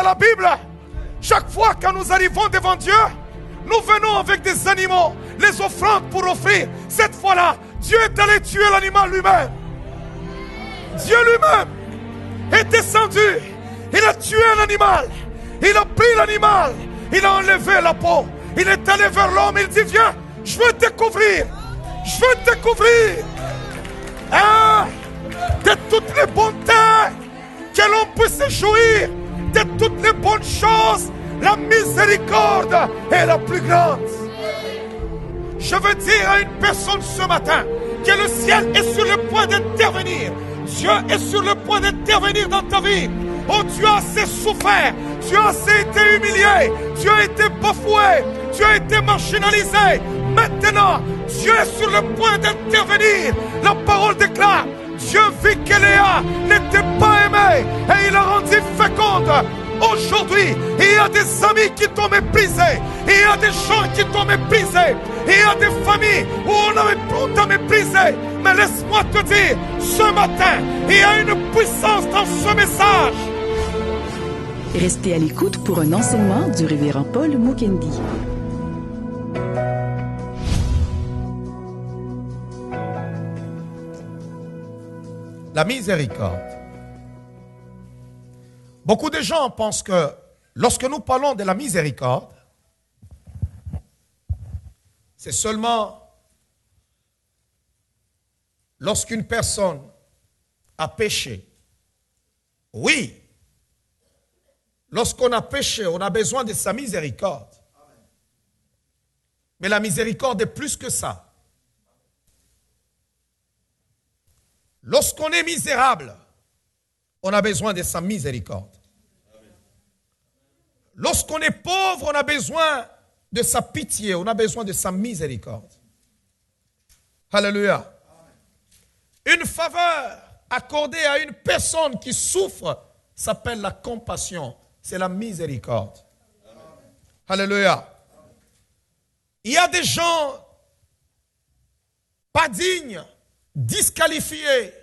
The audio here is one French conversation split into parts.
la Bible, chaque fois que nous arrivons devant Dieu, nous venons avec des animaux, les offrandes pour offrir. Cette fois-là, Dieu est allé tuer l'animal lui-même. Dieu lui-même est descendu. Il a tué un animal. Il a pris l'animal. Il a enlevé la peau. Il est allé vers l'homme. Il dit, viens, je veux te couvrir. Je veux te couvrir. De toutes les bontés que l'on peut se jouir, de toutes les bonnes choses, la miséricorde est la plus grande. Je veux dire à une personne ce matin que le ciel est sur le point d'intervenir. Dieu est sur le point d'intervenir dans ta vie. Oh, tu as assez souffert, tu as assez été humilié, tu as été bafoué, tu as été marginalisé. Maintenant, Dieu est sur le point d'intervenir. La parole déclare, Dieu vit que Léa n'était pas aimée et il a rendu féconde. Aujourd'hui, il y a des amis qui t'ont méprisé, il y a des gens qui t'ont méprisé, il y a des familles où on t'a méprisé. Mais laisse-moi te dire, ce matin, il y a une puissance dans ce message. Restez à l'écoute pour un enseignement du révérend Paul Mukendi. La miséricorde. Beaucoup de gens pensent que lorsque nous parlons de la miséricorde, c'est seulement lorsqu'une personne a péché. Oui, lorsqu'on a péché, on a besoin de sa miséricorde. Mais la miséricorde est plus que ça. Lorsqu'on est misérable, on a besoin de sa miséricorde. Lorsqu'on est pauvre, on a besoin de sa pitié, on a besoin de sa miséricorde. Alléluia. Une faveur accordée à une personne qui souffre s'appelle la compassion. C'est la miséricorde. Alléluia. Il y a des gens pas dignes, disqualifiés.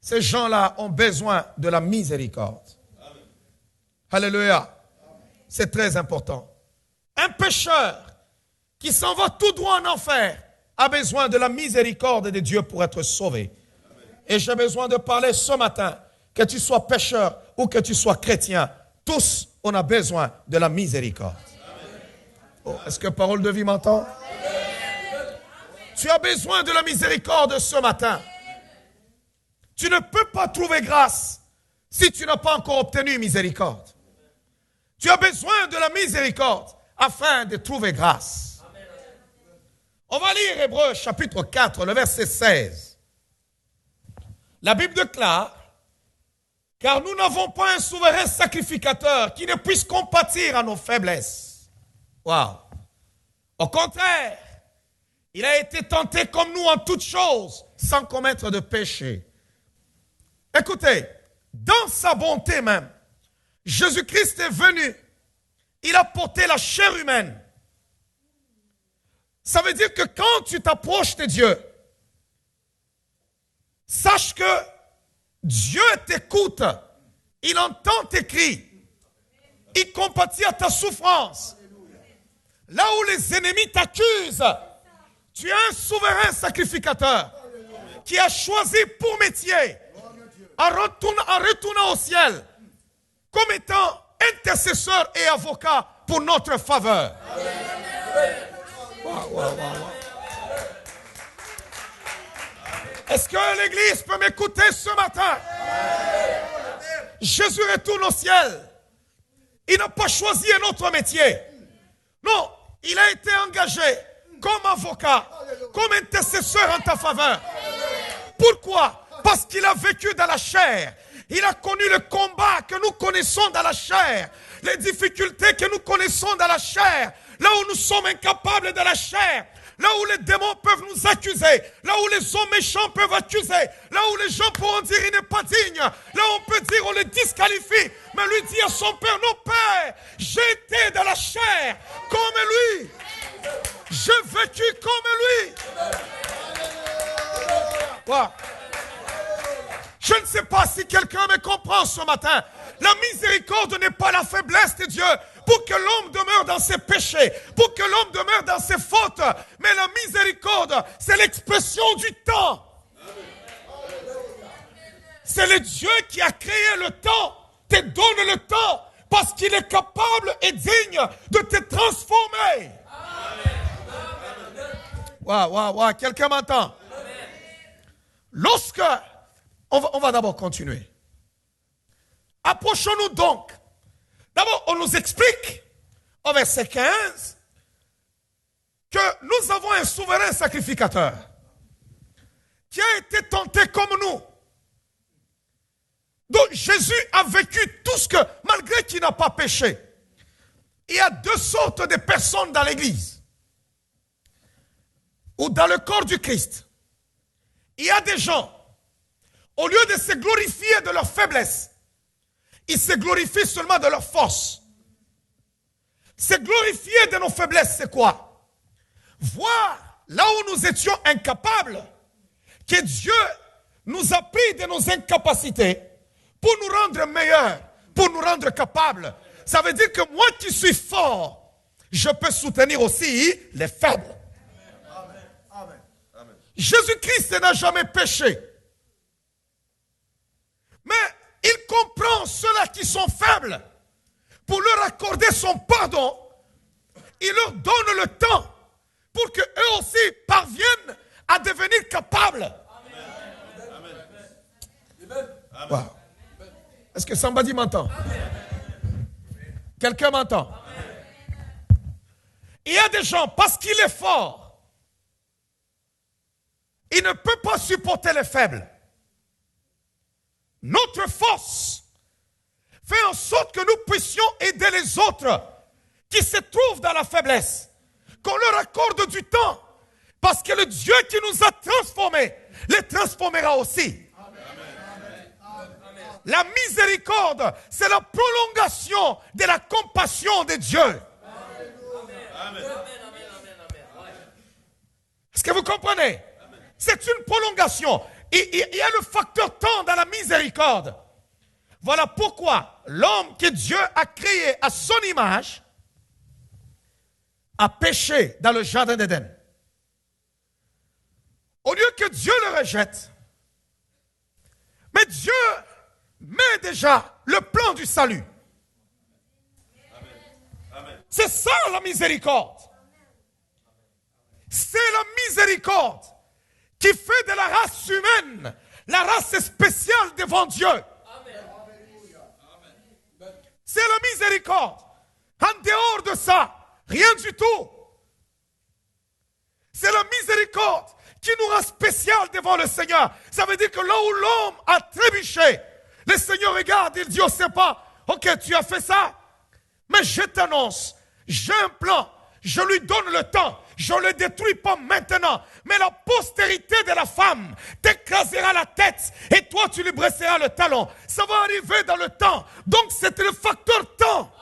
Ces gens-là ont besoin de la miséricorde. Alléluia. C'est très important. Un pécheur qui s'en va tout droit en enfer a besoin de la miséricorde de Dieu pour être sauvé. Et j'ai besoin de parler ce matin, que tu sois pécheur ou que tu sois chrétien, tous on a besoin de la miséricorde. Oh, est-ce que Parole de Vie m'entend? Tu as besoin de la miséricorde ce matin. Tu ne peux pas trouver grâce si tu n'as pas encore obtenu miséricorde. Tu as besoin de la miséricorde afin de trouver grâce. On va lire Hébreux chapitre 4, le verset 16. La Bible déclare, car nous n'avons pas un souverain sacrificateur qui ne puisse compatir à nos faiblesses. Waouh! Au contraire, il a été tenté comme nous en toutes choses, sans commettre de péché. Écoutez, dans sa bonté même, Jésus-Christ est venu, il a porté la chair humaine. Ça veut dire que quand tu t'approches de Dieu, sache que Dieu t'écoute, il entend tes cris, il compatit à ta souffrance. Là où les ennemis t'accusent, tu as un souverain sacrificateur qui a choisi pour métier, en retournant au ciel, comme étant intercesseur et avocat pour notre faveur. Wow. Est-ce que l'Église peut m'écouter ce matin? Jésus retourne au ciel. Il n'a pas choisi un autre métier. Non, il a été engagé comme avocat, comme intercesseur en ta faveur. Pourquoi? Parce qu'il a vécu dans la chair. Il a connu le combat que nous connaissons dans la chair, les difficultés que nous connaissons dans la chair, là où nous sommes incapables de la chair, là où les démons peuvent nous accuser, là où les hommes méchants peuvent accuser, là où les gens pourront dire il n'est pas digne, là où on peut dire on le disqualifie, mais lui dit à son père, non père, j'ai été dans la chair comme lui, j'ai vécu comme lui. Wow. Je ne sais pas si quelqu'un me comprend ce matin. La miséricorde n'est pas la faiblesse de Dieu pour que l'homme demeure dans ses péchés, pour que l'homme demeure dans ses fautes. Mais la miséricorde, c'est l'expression du temps. C'est le Dieu qui a créé le temps, te donne le temps, parce qu'il est capable et digne de te transformer. Waouh, quelqu'un m'entend? Lorsque, on va d'abord continuer. Approchons-nous donc. D'abord, on nous explique au verset 15 que nous avons un souverain sacrificateur qui a été tenté comme nous. Donc Jésus a vécu tout ce que, malgré qu'il n'a pas péché. Il y a deux sortes de personnes dans l'église ou dans le corps du Christ. Il y a des gens, au lieu de se glorifier de leur faiblesse, ils se glorifient seulement de leur force. Se glorifier de nos faiblesses, c'est quoi? Voir là où nous étions incapables, que Dieu nous a pris de nos incapacités pour nous rendre meilleurs, pour nous rendre capables. Ça veut dire que moi qui suis fort, je peux soutenir aussi les faibles. Jésus-Christ n'a jamais péché. Mais il comprend ceux-là qui sont faibles pour leur accorder son pardon. Il leur donne le temps pour qu'eux aussi parviennent à devenir capables. Wow. Est-ce que somebody m'entend? Quelqu'un m'entend? Il y a des gens, parce qu'il est fort, il ne peut pas supporter les faibles. Notre force fait en sorte que nous puissions aider les autres qui se trouvent dans la faiblesse. Qu'on leur accorde du temps. Parce que le Dieu qui nous a transformés les transformera aussi. La miséricorde, c'est la prolongation de la compassion de Dieu. Est-ce que vous comprenez? C'est une prolongation. Il y a le facteur temps dans la miséricorde. Voilà pourquoi l'homme que Dieu a créé à son image a péché dans le jardin d'Éden. Au lieu que Dieu le rejette, mais Dieu met déjà le plan du salut. C'est ça la miséricorde. C'est la miséricorde qui fait de la race humaine la race spéciale devant Dieu. C'est la miséricorde. En dehors de ça, rien du tout. C'est la miséricorde qui nous rend spécial devant le Seigneur. Ça veut dire que là où l'homme a trébuché, le Seigneur regarde, il dit, oh c'est pas, ok, tu as fait ça, mais je t'annonce, j'ai un plan, je lui donne le temps, je ne le détruis pas maintenant, mais la postérité de la femme t'écrasera la tête et toi tu lui briseras le talon. Ça va arriver dans le temps, donc c'est le facteur temps.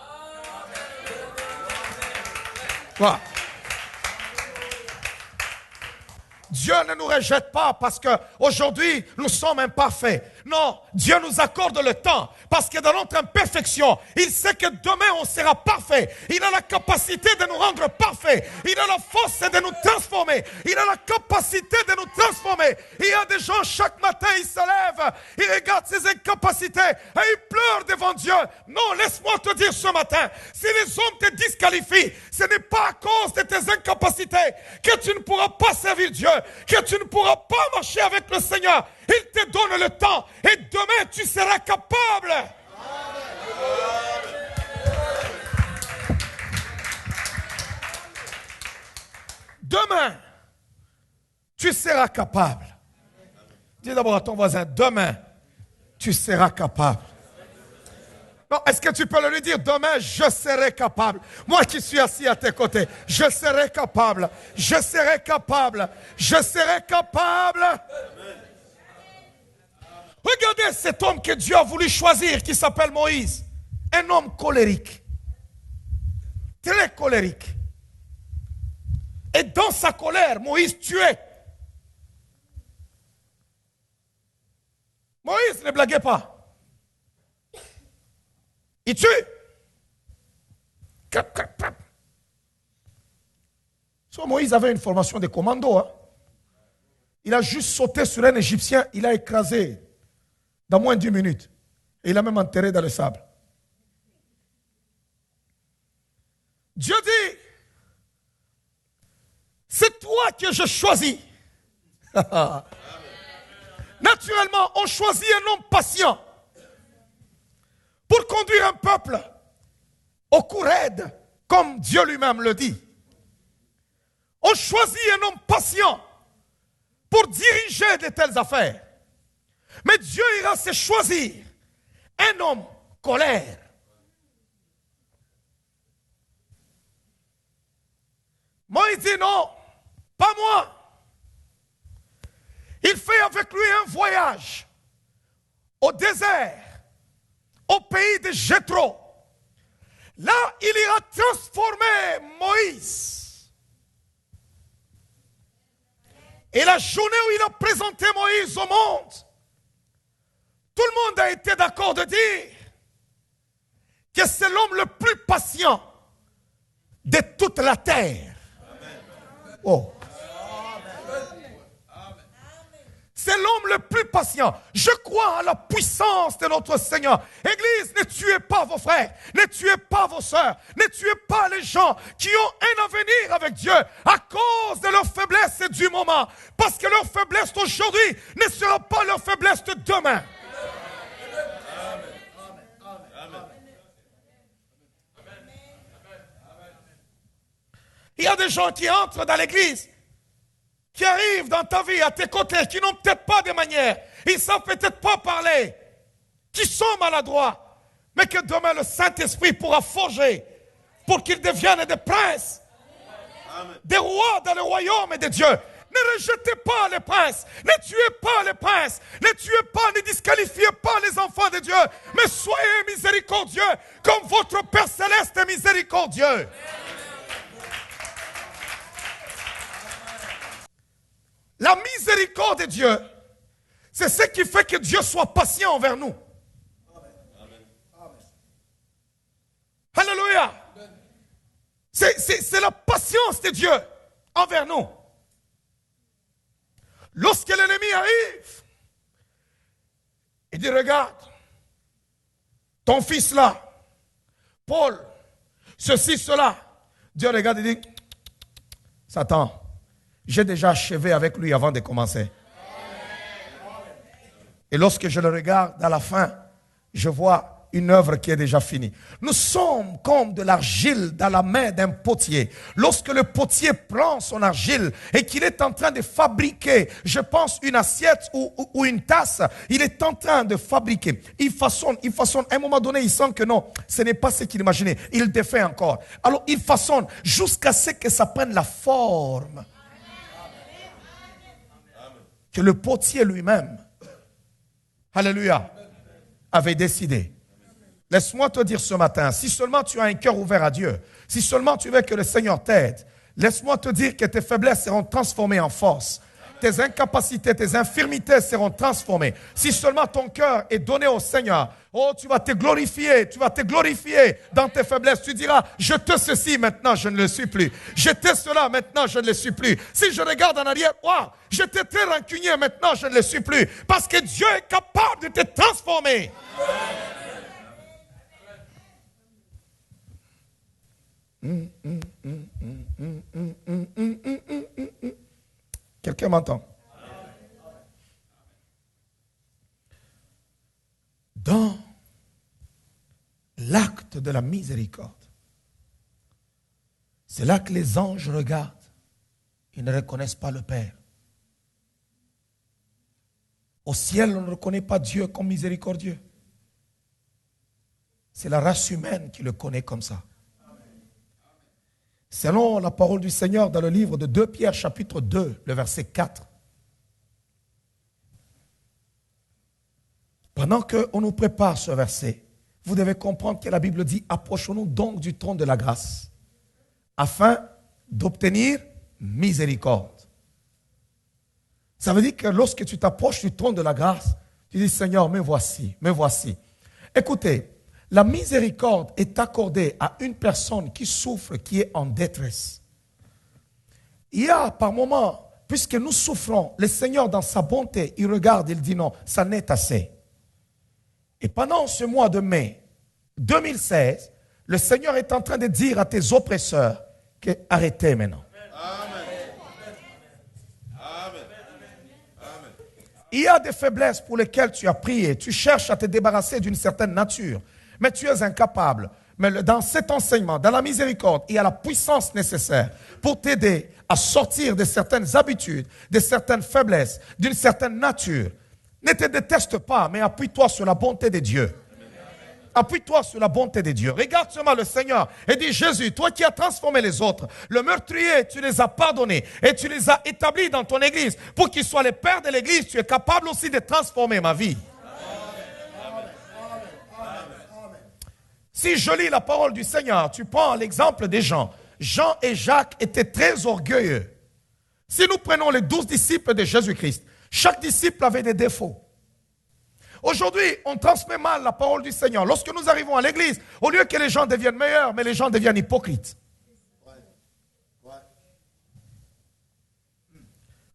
Voilà. Dieu ne nous rejette pas parce qu'aujourd'hui nous sommes imparfaits. Non, Dieu nous accorde le temps parce que dans notre imperfection, il sait que demain on sera parfait. Il a la capacité de nous rendre parfaits. Il a la force de nous transformer. Il a la capacité de nous transformer. Il y a des gens, chaque matin, ils se lèvent, ils regardent ses incapacités et ils pleurent devant Dieu. Non, laisse-moi te dire ce matin, si les hommes te disqualifient, ce n'est pas à cause de tes incapacités que tu ne pourras pas servir Dieu, que tu ne pourras pas marcher avec le Seigneur. Il te donne le temps et demain tu seras capable. Demain, tu seras capable. Dis d'abord à ton voisin, demain, tu seras capable. Non, est-ce que tu peux le lui dire, demain, je serai capable. Moi qui suis assis à tes côtés, je serai capable. Je serai capable. Je serai capable. Regardez cet homme que Dieu a voulu choisir qui s'appelle Moïse. Un homme colérique. Très colérique. Et dans sa colère, Moïse tuait. Moïse ne blaguait pas. Il tue. So, Moïse avait une formation de commando. Hein. Il a juste sauté sur un Égyptien, il a écrasé dans moins d'1 minute. Et il a même enterré dans le sable. Dieu dit, c'est toi que je choisis. Naturellement, on choisit un homme patient pour conduire un peuple au cou raide, comme Dieu lui-même le dit. On choisit un homme patient pour diriger de telles affaires. Mais Dieu ira se choisir un homme colère. Moïse dit non, pas moi. Il fait avec lui un voyage au désert, au pays de Jéthro. Là, il ira transformer Moïse. Et la journée où il a présenté Moïse au monde, tout le monde a été d'accord de dire que c'est l'homme le plus patient de toute la terre. Oh. C'est l'homme le plus patient. Je crois à la puissance de notre Seigneur. Église, ne tuez pas vos frères, ne tuez pas vos sœurs, ne tuez pas les gens qui ont un avenir avec Dieu à cause de leur faiblesse du moment. Parce que leur faiblesse d'aujourd'hui ne sera pas leur faiblesse de demain. Il y a des gens qui entrent dans l'église, qui arrivent dans ta vie, à tes côtés, qui n'ont peut-être pas de manières, ils ne savent peut-être pas parler, qui sont maladroits, mais que demain le Saint-Esprit pourra forger pour qu'ils deviennent des princes, des rois dans le royaume de Dieu. Ne rejetez pas les princes, ne tuez pas les princes, ne tuez pas, ne disqualifiez pas les enfants de Dieu, mais soyez miséricordieux comme votre Père Céleste est miséricordieux. La miséricorde de Dieu, c'est ce qui fait que Dieu soit patient envers nous. Amen. Alléluia. C'est la patience de Dieu envers nous. Lorsque l'ennemi arrive, il dit, regarde, ton fils là, Paul, ceci, cela. Dieu regarde et dit, Satan, j'ai déjà achevé avec lui avant de commencer. Et lorsque je le regarde à la fin, je vois une œuvre qui est déjà finie. Nous sommes comme de l'argile dans la main d'un potier. Lorsque le potier prend son argile et qu'il est en train de fabriquer, je pense, une assiette ou une tasse, il est en train de fabriquer. Il façonne. À un moment donné, il sent que non, ce n'est pas ce qu'il imaginait. Il défait encore. Alors, il façonne jusqu'à ce que ça prenne la forme que le potier lui-même, alléluia, avait décidé. Laisse-moi te dire ce matin, si seulement tu as un cœur ouvert à Dieu, si seulement tu veux que le Seigneur t'aide, laisse-moi te dire que tes faiblesses seront transformées en force. Tes incapacités, tes infirmités seront transformées. Si seulement ton cœur est donné au Seigneur, oh, tu vas te glorifier dans tes faiblesses. Tu diras, je te ceci, maintenant je ne le suis plus. J'étais cela, maintenant je ne le suis plus. Si je regarde en arrière, wow, j'étais très rancunier, maintenant je ne le suis plus. Parce que Dieu est capable de te transformer. Quelqu'un m'entend? Dans l'acte de la miséricorde, c'est là que les anges regardent. Ils ne reconnaissent pas le Père. Au ciel, on ne reconnaît pas Dieu comme miséricordieux. C'est la race humaine qui le connaît comme ça. Selon la parole du Seigneur dans le livre de 2 Pierre chapitre 2, le verset 4. Pendant qu'on nous prépare ce verset, vous devez comprendre que la Bible dit, approchons-nous donc du trône de la grâce, afin d'obtenir miséricorde. Ça veut dire que lorsque tu t'approches du trône de la grâce, Tu dis, Seigneur, me voici, me voici. Écoutez, la miséricorde est accordée à une personne qui souffre, qui est en détresse. Il y a par moments, puisque nous souffrons, le Seigneur dans sa bonté, il regarde, il dit non, ça n'est assez. Et pendant ce mois de mai 2016, le Seigneur est en train de dire à tes oppresseurs que arrêtez maintenant. Il y a des faiblesses pour lesquelles tu as prié. Tu cherches à te débarrasser d'une certaine nature. Mais tu es incapable. Mais dans cet enseignement, dans la miséricorde, il y a la puissance nécessaire pour t'aider à sortir de certaines habitudes, de certaines faiblesses, d'une certaine nature. Ne te déteste pas, mais appuie-toi sur la bonté de Dieu. Appuie-toi sur la bonté de Dieu. Regarde seulement le Seigneur et dis, Jésus, toi qui as transformé les autres, le meurtrier, tu les as pardonnés et tu les as établis dans ton église pour qu'ils soient les pères de l'église. Tu es capable aussi de transformer ma vie. Si je lis la parole du Seigneur, tu prends l'exemple des Jean. Jean et Jacques étaient très orgueilleux. Si nous prenons les 12 disciples de Jésus-Christ, chaque disciple avait des défauts. Aujourd'hui, on transmet mal la parole du Seigneur. Lorsque nous arrivons à l'église, au lieu que les gens deviennent meilleurs, mais les gens deviennent hypocrites.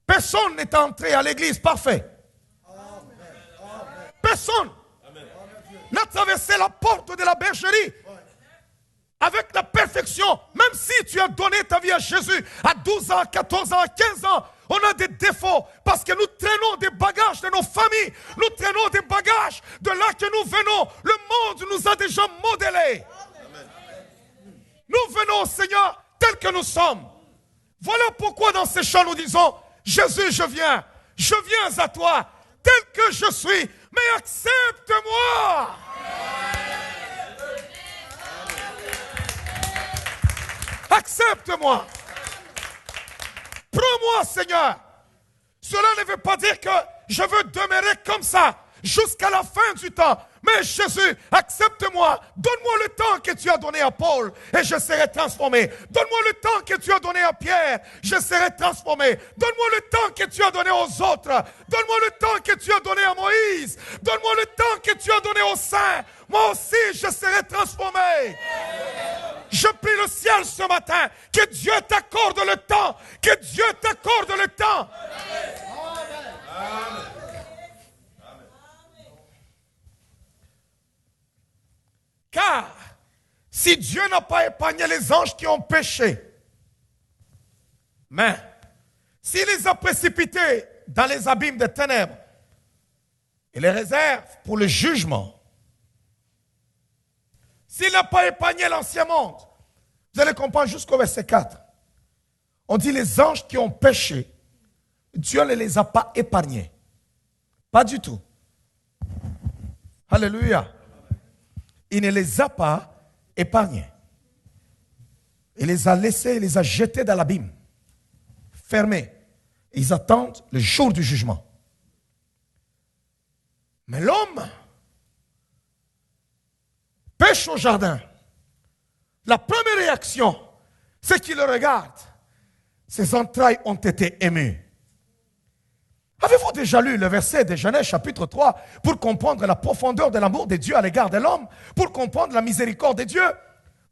Personne n'est entré à l'église parfait. Personne n'a traversé la porte de la bergerie avec la perfection. Même si tu as donné ta vie à Jésus à 12 ans, 14 ans, 15 ans, on a des défauts parce que nous traînons des bagages de nos familles. Nous traînons des bagages de là que nous venons. Le monde nous a déjà modelés. Nous venons au Seigneur tel que nous sommes. Voilà pourquoi dans ces chants nous disons, Jésus, je viens à toi tel que je suis, mais accepte-moi. Accepte-moi. Prends-moi, Seigneur. Cela ne veut pas dire que je veux demeurer comme ça jusqu'à la fin du temps. Mais Jésus, accepte-moi. Donne-moi le temps que tu as donné à Paul et je serai transformé. Donne-moi le temps que tu as donné à Pierre, je serai transformé. Donne-moi le temps que tu as donné aux autres. Donne-moi le temps que tu as donné à Moïse. Donne-moi le temps que tu as donné aux saints. Moi aussi, je serai transformé. Je prie le ciel ce matin, que Dieu t'accorde le temps, que Dieu t'accorde le temps. Amen. Car si Dieu n'a pas épargné les anges qui ont péché, mais s'il les a précipités dans les abîmes des ténèbres, il les réserve pour le jugement. S'il n'a pas épargné l'ancien monde, vous allez comprendre jusqu'au verset 4. On dit les anges qui ont péché, Dieu ne les a pas épargnés. Pas du tout. Alléluia. Il ne les a pas épargnés. Il les a laissés, il les a jetés dans l'abîme. Fermés. Ils attendent le jour du jugement. Mais l'homme pêche au jardin. La première réaction, c'est qu'il le regarde. Ses entrailles ont été émues. Avez-vous déjà lu le verset de Genèse chapitre 3 pour comprendre la profondeur de l'amour de Dieu à l'égard de l'homme, pour comprendre la miséricorde de Dieu?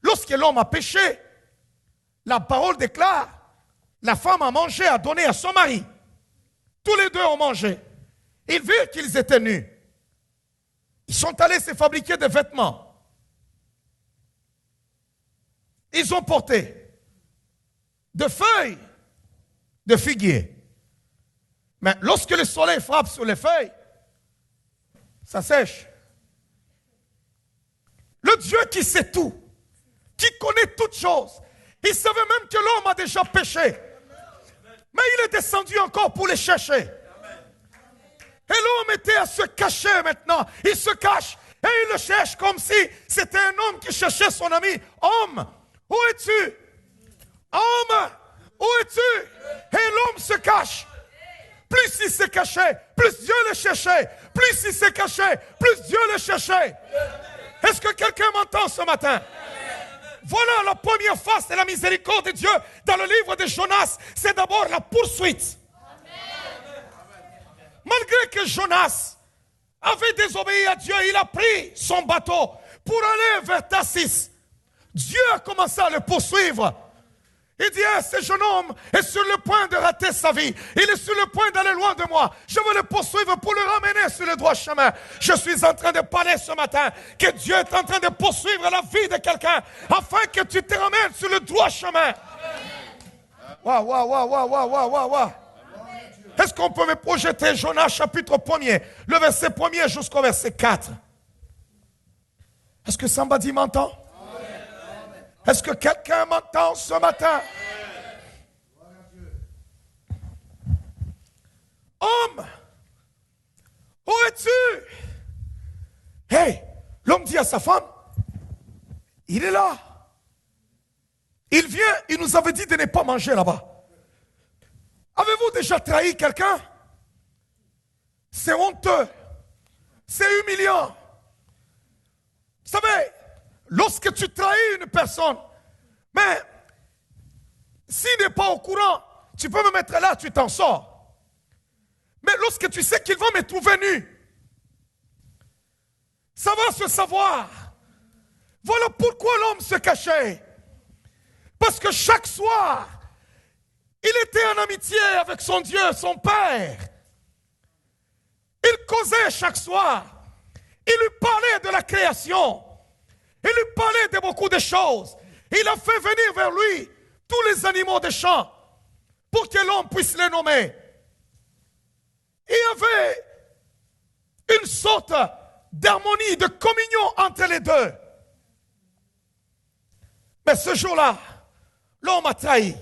Lorsque l'homme a péché, la parole déclare, la femme a mangé, a donné à son mari. Tous les deux ont mangé. Ils virent qu'ils étaient nus. Ils sont allés se fabriquer des vêtements. Ils ont porté de feuilles de figuier. Mais lorsque le soleil frappe sur les feuilles, ça sèche. Le Dieu qui sait tout, qui connaît toutes choses, il savait même que l'homme a déjà péché. Mais il est descendu encore pour les chercher. Et l'homme était à se cacher maintenant. Il se cache et il le cherche comme si c'était un homme qui cherchait son ami. Homme, où es-tu? Homme, où es-tu? Et l'homme se cache. Plus il se cachait, plus Dieu le cherchait. Plus il se cachait, plus Dieu le cherchait. Est-ce que quelqu'un m'entend ce matin? Voilà la première face de la miséricorde de Dieu dans le livre de Jonas. C'est d'abord la poursuite. Malgré que Jonas avait désobéi à Dieu. Il a pris son bateau pour aller vers Tarsis. Dieu a commencé à le poursuivre. Il dit, ce jeune homme est sur le point de rater sa vie. Il est sur le point d'aller loin de moi. Je veux le poursuivre pour le ramener sur le droit chemin. Je suis en train de parler ce matin que Dieu est en train de poursuivre la vie de quelqu'un afin que tu te ramènes sur le droit chemin. Waouh. Est-ce qu'on peut me projeter Jonas chapitre 1er, le verset 1er jusqu'au verset 4? Est-ce que somebody m'entend? Est-ce que quelqu'un m'entend ce matin? Homme, où es-tu? Hey, l'homme dit à sa femme, il est là. Il vient, il nous avait dit de ne pas manger là-bas. Avez-vous déjà trahi quelqu'un? C'est honteux. C'est humiliant. Vous savez, lorsque tu trahis une personne, mais s'il n'est pas au courant, tu peux me mettre là, tu t'en sors. Mais lorsque tu sais qu'il va me trouver nu, ça va se savoir. Voilà pourquoi l'homme se cachait. Parce que chaque soir, il était en amitié avec son Dieu, son Père. Il causait chaque soir. Il lui parlait de la création. Il lui parlait de beaucoup de choses. Il a fait venir vers lui tous les animaux des champs pour que l'homme puisse les nommer. Il y avait une sorte d'harmonie, de communion entre les deux. Mais ce jour-là, l'homme a trahi.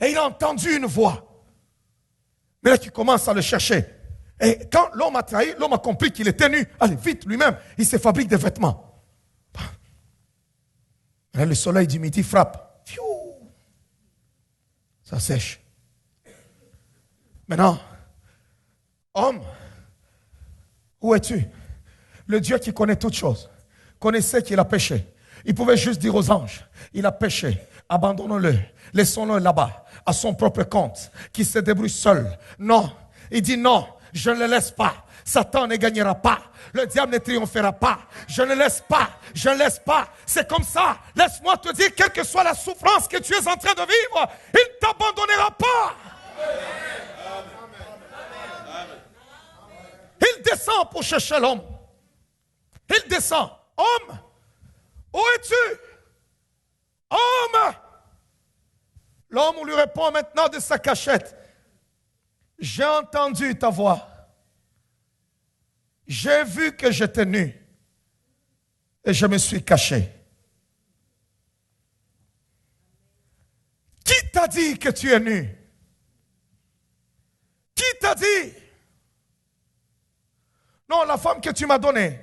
Et il a entendu une voix. Mais là, tu commences à le chercher. Et quand l'homme a trahi, l'homme a compris qu'il était nu. Allez, vite, lui-même, il se fabrique des vêtements. Et là, le soleil du midi frappe. Fiou, ça sèche. Maintenant, homme, où es-tu? Le Dieu qui connaît toutes choses connaissait qu'il a péché. Il pouvait juste dire aux anges, il a péché, abandonnons-le, laissons-le là-bas, à son propre compte, qu'il se débrouille seul. Non, il dit non, je ne le laisse pas. Satan ne gagnera pas. Le diable ne triomphera pas. Je ne laisse pas. Je ne laisse pas. C'est comme ça. Laisse-moi te dire, quelle que soit la souffrance que tu es en train de vivre, il ne t'abandonnera pas. Il descend pour chercher l'homme. Il descend. Homme, où es-tu? Homme. L'homme lui répond maintenant de sa cachette. J'ai entendu ta voix. J'ai vu que j'étais nu. Et je me suis caché. Qui t'a dit que tu es nu? Qui t'a dit? Non, la femme que tu m'as donnée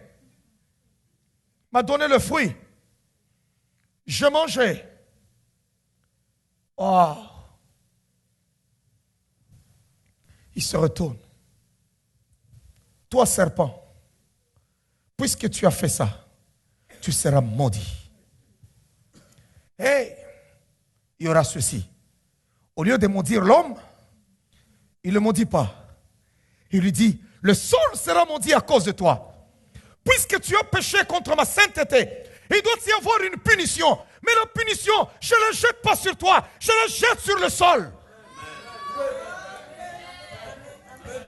m'a donné le fruit. Je mangeais. Oh. Il se retourne. Toi, serpent, puisque tu as fait ça, tu seras maudit. Et il y aura ceci. Au lieu de maudire l'homme, il ne le maudit pas. Il lui dit, le sol sera maudit à cause de toi. Puisque tu as péché contre ma sainteté, il doit y avoir une punition. Mais la punition, je ne la jette pas sur toi, je la jette sur le sol.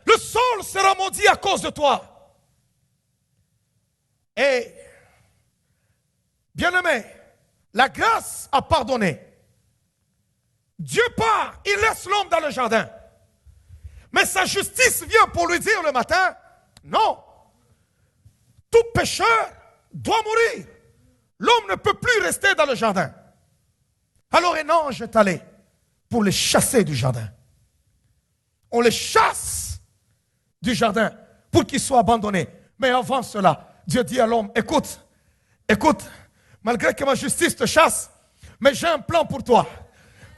Le sol sera maudit à cause de toi. Et, bien-aimé, la grâce a pardonné. Dieu part, il laisse l'homme dans le jardin. Mais sa justice vient pour lui dire le matin, non, tout pécheur doit mourir. L'homme ne peut plus rester dans le jardin. Alors un ange est allé pour les chasser du jardin. On les chasse du jardin pour qu'ils soient abandonnés. Mais avant cela, Dieu dit à l'homme, écoute, malgré que ma justice te chasse, mais j'ai un plan pour toi.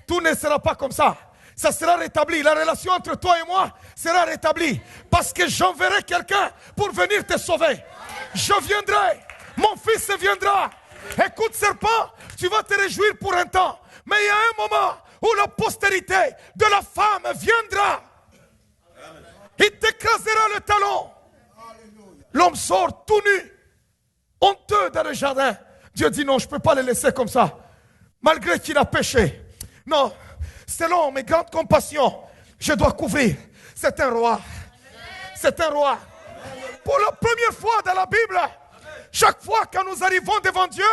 Tout ne sera pas comme ça. Ça sera rétabli. La relation entre toi et moi sera rétablie. Parce que j'enverrai quelqu'un pour venir te sauver. Je viendrai. Mon fils viendra. Écoute, serpent, tu vas te réjouir pour un temps. Mais il y a un moment où la postérité de la femme viendra. Il t'écrasera le talon. L'homme sort tout nu, honteux dans le jardin. Dieu dit non, je ne peux pas le laisser comme ça. Malgré qu'il a péché. Non, selon mes grandes compassions, je dois couvrir. C'est un roi. C'est un roi. Pour la première fois dans la Bible, chaque fois que nous arrivons devant Dieu,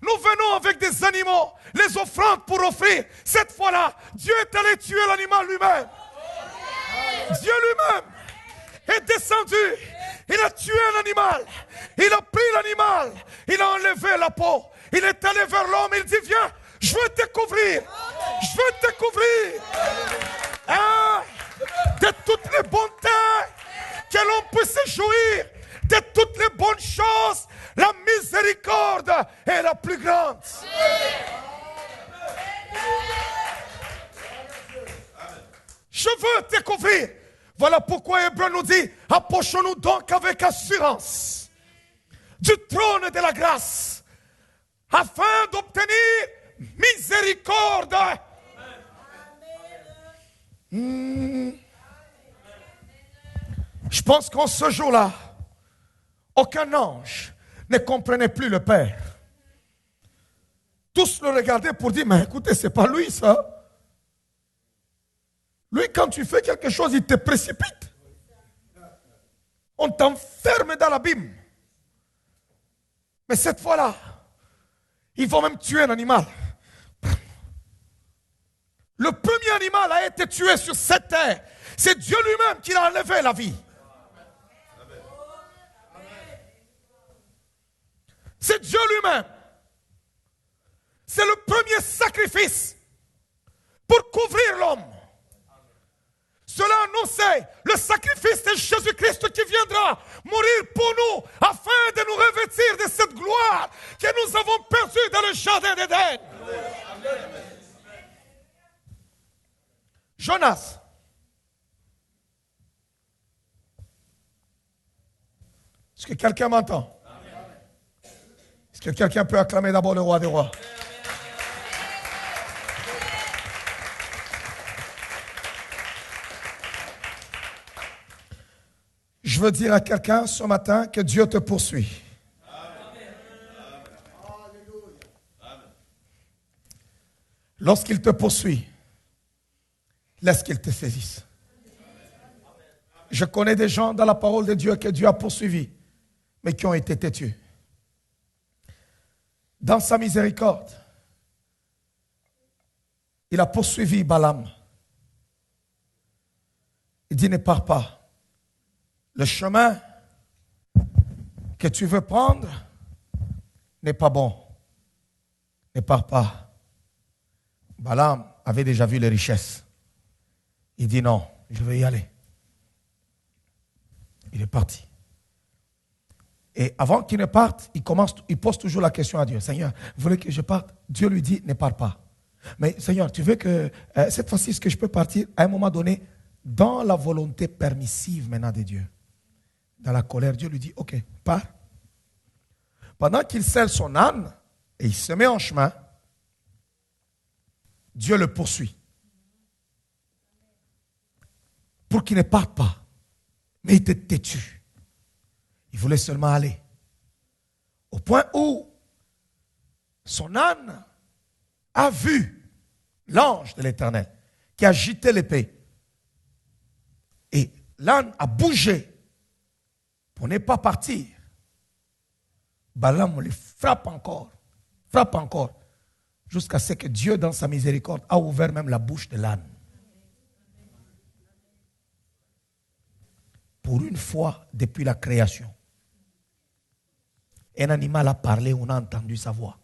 nous venons avec des animaux, les offrandes pour offrir. Cette fois-là, Dieu est allé tuer l'animal lui-même. Dieu lui-même est descendu. Il a tué un animal. Il a pris l'animal. Il a enlevé la peau. Il est allé vers l'homme. Il dit, viens, je veux te couvrir. Je veux te couvrir. Hein? De toutes les bontés que l'on peut se jouir. De toutes les bonnes choses. La miséricorde est la plus grande. Je veux te couvrir. Voilà pourquoi Hébreu nous dit, approchons-nous donc avec assurance du trône de la grâce, afin d'obtenir miséricorde. Je pense qu'en ce jour-là, aucun ange ne comprenait plus le Père. Tous le regardaient pour dire, mais écoutez, c'est pas lui ça. Lui, quand tu fais quelque chose, il te précipite. On t'enferme dans l'abîme. Mais cette fois-là, ils vont même tuer un animal. Le premier animal a été tué sur cette terre. C'est Dieu lui-même qui a enlevé la vie. C'est Dieu lui-même. C'est le premier sacrifice pour couvrir l'homme. Cela annonçait le sacrifice de Jésus-Christ qui viendra mourir pour nous afin de nous revêtir de cette gloire que nous avons perdue dans le jardin d'Éden. Jonas. Est-ce que quelqu'un m'entend? Est-ce que quelqu'un peut acclamer d'abord le roi des rois? Je veux dire à quelqu'un ce matin que Dieu te poursuit. Lorsqu'il te poursuit, laisse qu'il te saisisse. Je connais des gens dans la parole de Dieu que Dieu a poursuivis, mais qui ont été têtus. Dans sa miséricorde, il a poursuivi Balaam. Il dit, ne pars pas. Le chemin que tu veux prendre n'est pas bon. Ne pars pas. Balaam avait déjà vu les richesses. Il dit non, je vais y aller. Il est parti. Et avant qu'il ne parte, il pose toujours la question à Dieu. Seigneur, vous voulez que je parte? Dieu lui dit, ne pars pas. Mais Seigneur, tu veux que cette fois-ci, est-ce que je peux partir à un moment donné dans la volonté permissive maintenant de Dieu? Dans la colère, Dieu lui dit, ok, pars. Pendant qu'il selle son âne et il se met en chemin, Dieu le poursuit. Pour qu'il ne parte pas. Mais il était têtu. Il voulait seulement aller. Au point où son âne a vu l'ange de l'Éternel qui a agité l'épée. Et l'âne a bougé pour ne pas partir. Balaam le frappe encore, jusqu'à ce que Dieu, dans sa miséricorde, a ouvert même la bouche de l'âne. Pour une fois depuis la création, un animal a parlé, on a entendu sa voix.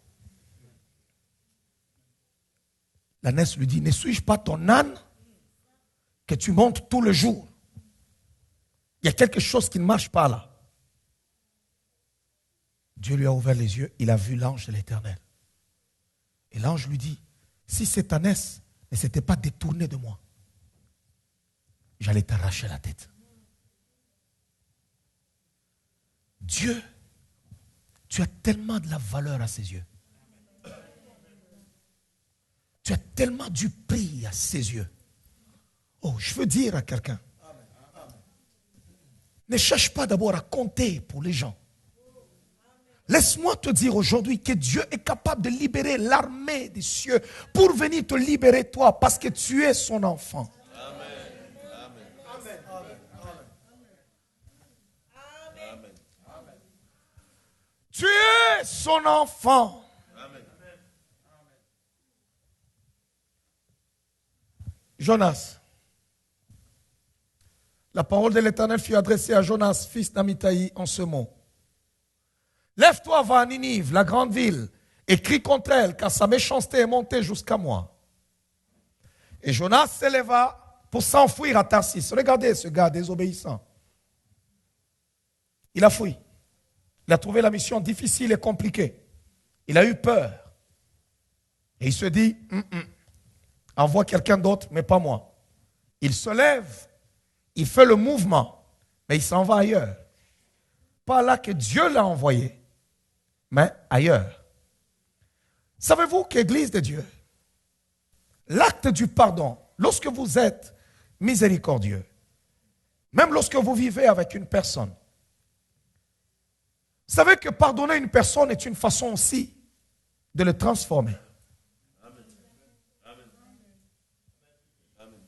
L'ânesse lui dit, ne suis-je pas ton âne que tu montes tous les jours? Il y a quelque chose qui ne marche pas là. Dieu lui a ouvert les yeux, il a vu l'ange de l'Éternel. Et l'ange lui dit, si cette ânesse ne s'était pas détournée de moi, j'allais t'arracher la tête. Dieu, tu as tellement de la valeur à ses yeux. Tu as tellement du prix à ses yeux. Oh, je veux dire à quelqu'un, Ne cherche pas d'abord à compter pour les gens. Laisse-moi te dire aujourd'hui que Dieu est capable de libérer l'armée des cieux pour venir te libérer toi parce que tu es son enfant. Tu es son enfant. Jonas. La parole de l'Éternel fut adressée à Jonas, fils d'Amittai, en ce mot. Lève-toi, va à Ninive, la grande ville, et crie contre elle, car sa méchanceté est montée jusqu'à moi. Et Jonas s'éleva pour s'enfuir à Tarsis. Regardez ce gars désobéissant. Il a fui. Il a trouvé la mission difficile et compliquée. Il a eu peur. Et il se dit, envoie quelqu'un d'autre, mais pas moi. Il se lève, il fait le mouvement, mais il s'en va ailleurs. Pas là que Dieu l'a envoyé, mais ailleurs. Savez-vous qu'Église de Dieu, l'acte du pardon, lorsque vous êtes miséricordieux, même lorsque vous vivez avec une personne, vous savez que pardonner une personne est une façon aussi de le transformer. Amen. Amen. Amen.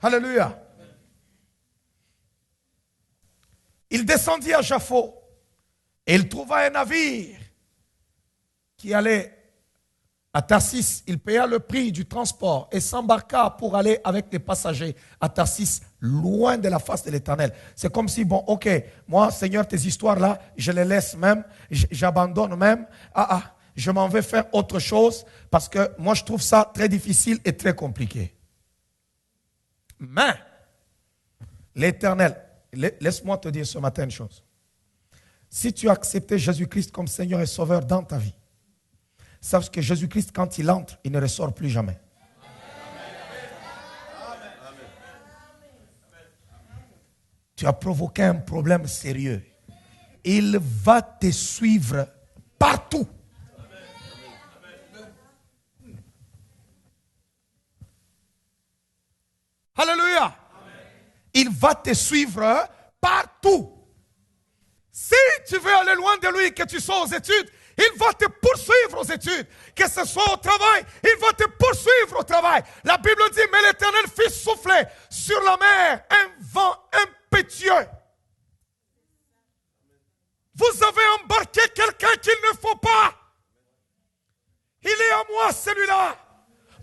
Alléluia. Il descendit à Jaffo et il trouva un navire qui allait à Tarsis. Il paya le prix du transport et s'embarqua pour aller avec les passagers à Tarsis, loin de la face de l'Éternel. C'est comme si, bon, ok, moi, Seigneur, tes histoires-là, je les laisse même, j'abandonne même. Je m'en vais faire autre chose parce que moi, je trouve ça très difficile et très compliqué. Mais, l'Éternel, laisse-moi te dire ce matin une chose. Si tu as accepté Jésus-Christ comme Seigneur et Sauveur dans ta vie, sache que Jésus-Christ, quand il entre, il ne ressort plus jamais. Tu as provoqué un problème sérieux. Il va te suivre partout. Alléluia. Il va te suivre partout. Si tu veux aller loin de lui, que tu sois aux études, il va te poursuivre aux études. Que ce soit au travail, il va te poursuivre au travail. La Bible dit, mais l'Éternel fit souffler sur la mer un vent impétueux. Vous avez embarqué quelqu'un qu'il ne faut pas. Il est à moi celui-là.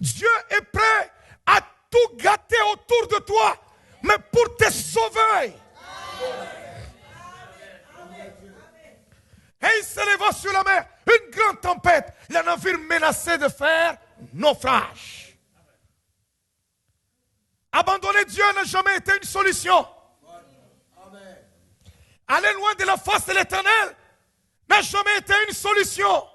Dieu est prêt à tout gâter autour de toi, mais pour te sauver. Et il s'éleva sur la mer, une grande tempête. Le navire menaçait de faire naufrage. Abandonner Dieu n'a jamais été une solution. Aller loin de la face de l'Éternel n'a jamais été une solution.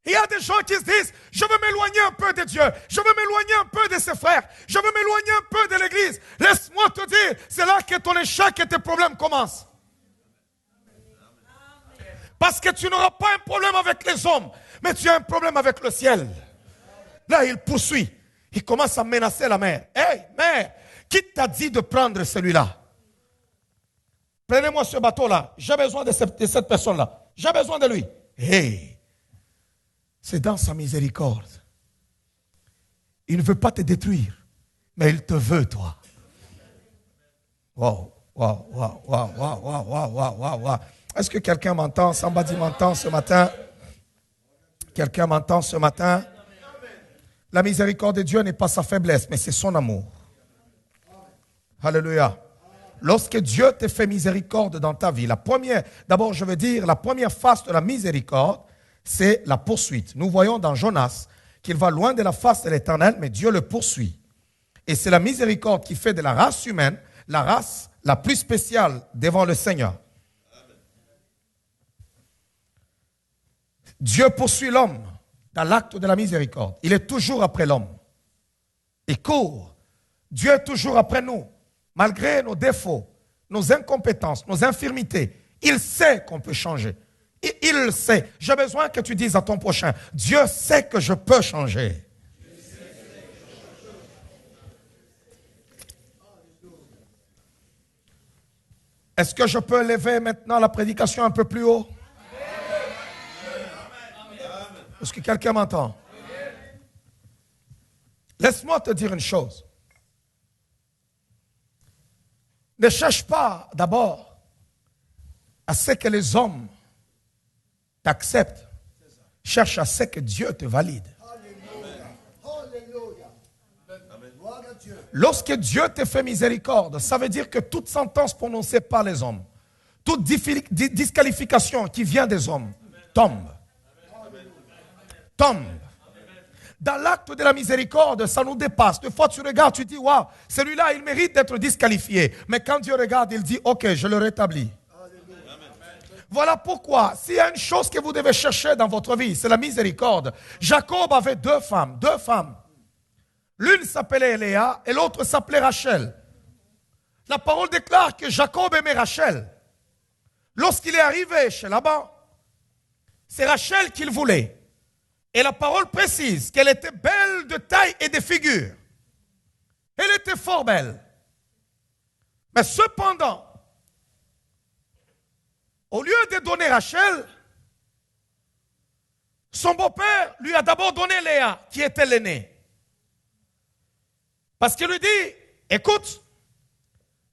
Il y a des gens qui se disent, je veux m'éloigner un peu de Dieu, je veux m'éloigner un peu de ses frères, je veux m'éloigner un peu de l'église. Laisse-moi te dire, c'est là que ton échec et tes problèmes commencent. Parce que tu n'auras pas un problème avec les hommes, mais tu as un problème avec le ciel. Là, il poursuit. Il commence à menacer la mer. Hey, mer, qui t'a dit de prendre celui-là? Prenez-moi ce bateau-là. J'ai besoin de cette personne-là. J'ai besoin de lui. Hey, c'est dans sa miséricorde. Il ne veut pas te détruire, mais il te veut, toi. Wow, wow, wow, wow, wow, wow, wow, wow, wow, wow. Est-ce que quelqu'un m'entend? Somebody m'entend ce matin? Quelqu'un m'entend ce matin? La miséricorde de Dieu n'est pas sa faiblesse, mais c'est son amour. Alléluia. Lorsque Dieu te fait miséricorde dans ta vie, d'abord je veux dire, la première phase de la miséricorde, c'est la poursuite. Nous voyons dans Jonas qu'il va loin de la face de l'Éternel, mais Dieu le poursuit. Et c'est la miséricorde qui fait de la race humaine la race la plus spéciale devant le Seigneur. Dieu poursuit l'homme dans l'acte de la miséricorde. Il est toujours après l'homme. Il court. Dieu est toujours après nous. Malgré nos défauts, nos incompétences, nos infirmités, il sait qu'on peut changer. Il le sait. J'ai besoin que tu dises à ton prochain, Dieu sait que je peux changer. Est-ce que je peux élever maintenant la prédication un peu plus haut? Est-ce que quelqu'un m'entend? Laisse-moi te dire une chose. Ne cherche pas d'abord à ce que les hommes t'acceptent. Cherche à ce que Dieu te valide. Lorsque Dieu te fait miséricorde, ça veut dire que toute sentence prononcée par les hommes, toute disqualification qui vient des hommes, tombe. Tombe. Dans l'acte de la miséricorde, ça nous dépasse. Des fois, tu regardes, tu dis, waouh, celui-là, il mérite d'être disqualifié. Mais quand Dieu regarde, il dit, ok, je le rétablis. Voilà pourquoi, s'il y a une chose que vous devez chercher dans votre vie, c'est la miséricorde. Jacob avait deux femmes. L'une s'appelait Léa et l'autre s'appelait Rachel. La parole déclare que Jacob aimait Rachel. Lorsqu'il est arrivé chez Laban, c'est Rachel qu'il voulait. Et la parole précise qu'elle était belle de taille et de figure. Elle était fort belle. Mais cependant, au lieu de donner Rachel, son beau-père lui a d'abord donné Léa, qui était l'aînée. Parce qu'il lui dit, écoute,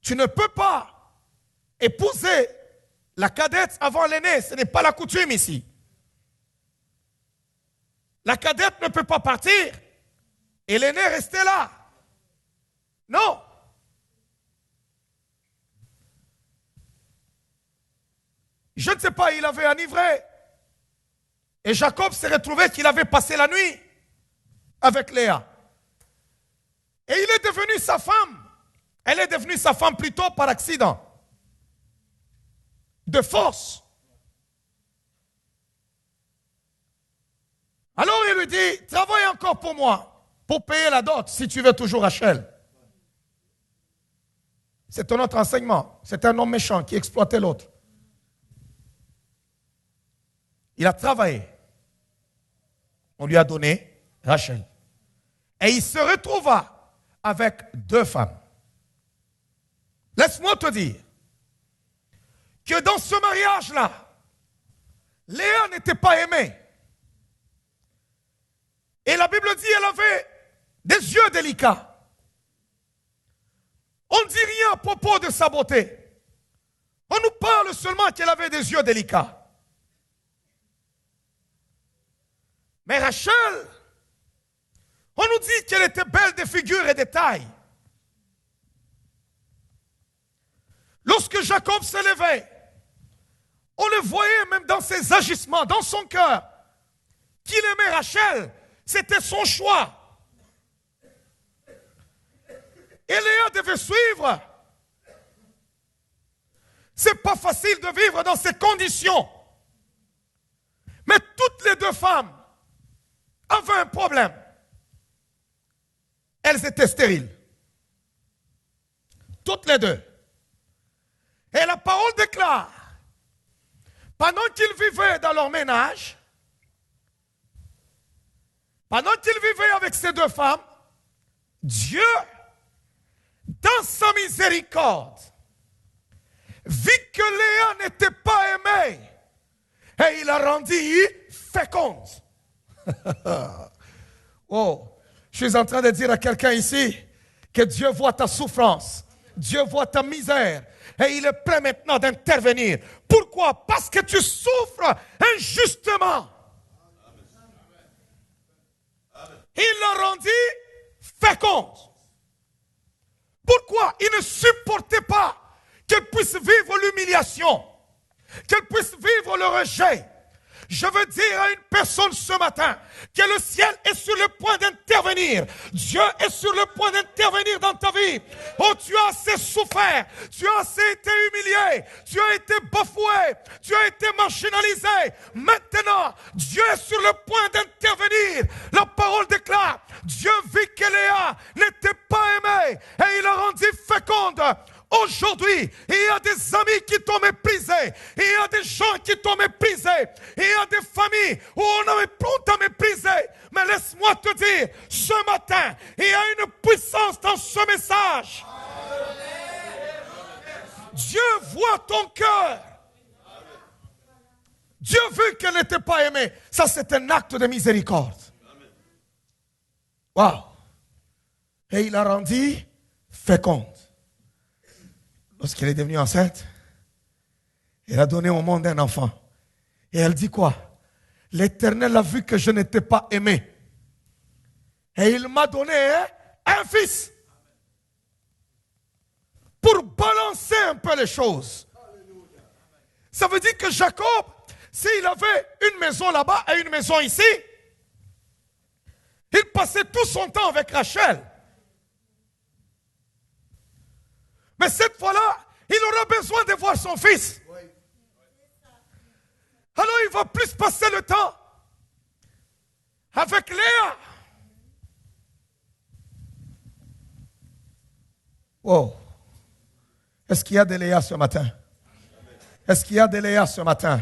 tu ne peux pas épouser la cadette avant l'aînée, ce n'est pas la coutume ici. La cadette ne peut pas partir et l'aîné restait là. Non. Je ne sais pas, il avait enivré. Et Jacob s'est retrouvé qu'il avait passé la nuit avec Léa. Et il est devenu sa femme. Elle est devenue sa femme plutôt par accident. De force. Alors il lui dit, travaille encore pour moi, pour payer la dot, si tu veux toujours Rachel. C'est un autre enseignement. C'est un homme méchant qui exploitait l'autre. Il a travaillé. On lui a donné Rachel. Et il se retrouva avec deux femmes. Laisse-moi te dire que dans ce mariage-là, Léa n'était pas aimée. Et la Bible dit qu'elle avait des yeux délicats. On ne dit rien à propos de sa beauté. On nous parle seulement qu'elle avait des yeux délicats. Mais Rachel, on nous dit qu'elle était belle de figure et de taille. Lorsque Jacob se levait, on le voyait même dans ses agissements, dans son cœur, qu'il aimait Rachel. C'était son choix. Et Léa devait suivre. C'est pas facile de vivre dans ces conditions. Mais toutes les deux femmes avaient un problème. Elles étaient stériles. Toutes les deux. Et la parole déclare, pendant qu'ils vivaient dans leur ménage, pendant qu'ils vivaient avec ces deux femmes, Dieu, dans sa miséricorde, vit que Léa n'était pas aimée et il la rendit féconde. Oh, je suis en train de dire à quelqu'un ici que Dieu voit ta souffrance, Dieu voit ta misère et il est prêt maintenant d'intervenir. Pourquoi? Parce que tu souffres injustement. Il la rendit féconde. Pourquoi? Il ne supportait pas qu'elle puisse vivre l'humiliation, qu'elle puisse vivre le rejet. Je veux dire à une personne ce matin que le ciel est sur le point d'intervenir. Dieu est sur le point d'intervenir dans ta vie. Oh, tu as assez souffert, tu as assez été humilié, tu as été bafoué, tu as été marginalisé. Maintenant, Dieu est sur le point d'intervenir. La parole déclare, Dieu vit que Léa n'était pas aimée et il la rendit féconde. Aujourd'hui, il y a des amis qui t'ont méprisé, il y a des gens qui t'ont méprisé, il y a des familles où on t'a méprisé. Mais laisse-moi te dire, ce matin, il y a une puissance dans ce message. Dieu voit ton cœur. Dieu vu qu'elle n'était pas aimée. Ça, c'est un acte de miséricorde. Wow. Et il a rendu féconde. Lorsqu'elle est devenue enceinte, elle a donné au monde un enfant. Et elle dit quoi? L'Éternel a vu que je n'étais pas aimé. Et il m'a donné un fils. Pour balancer un peu les choses. Ça veut dire que Jacob, s'il avait une maison là-bas et une maison ici, il passait tout son temps avec Rachel. Mais cette fois-là, il aura besoin de voir son fils. Alors il va plus passer le temps avec Léa. Wow. Est-ce qu'il y a des Léa ce matin? Est-ce qu'il y a des Léa ce matin?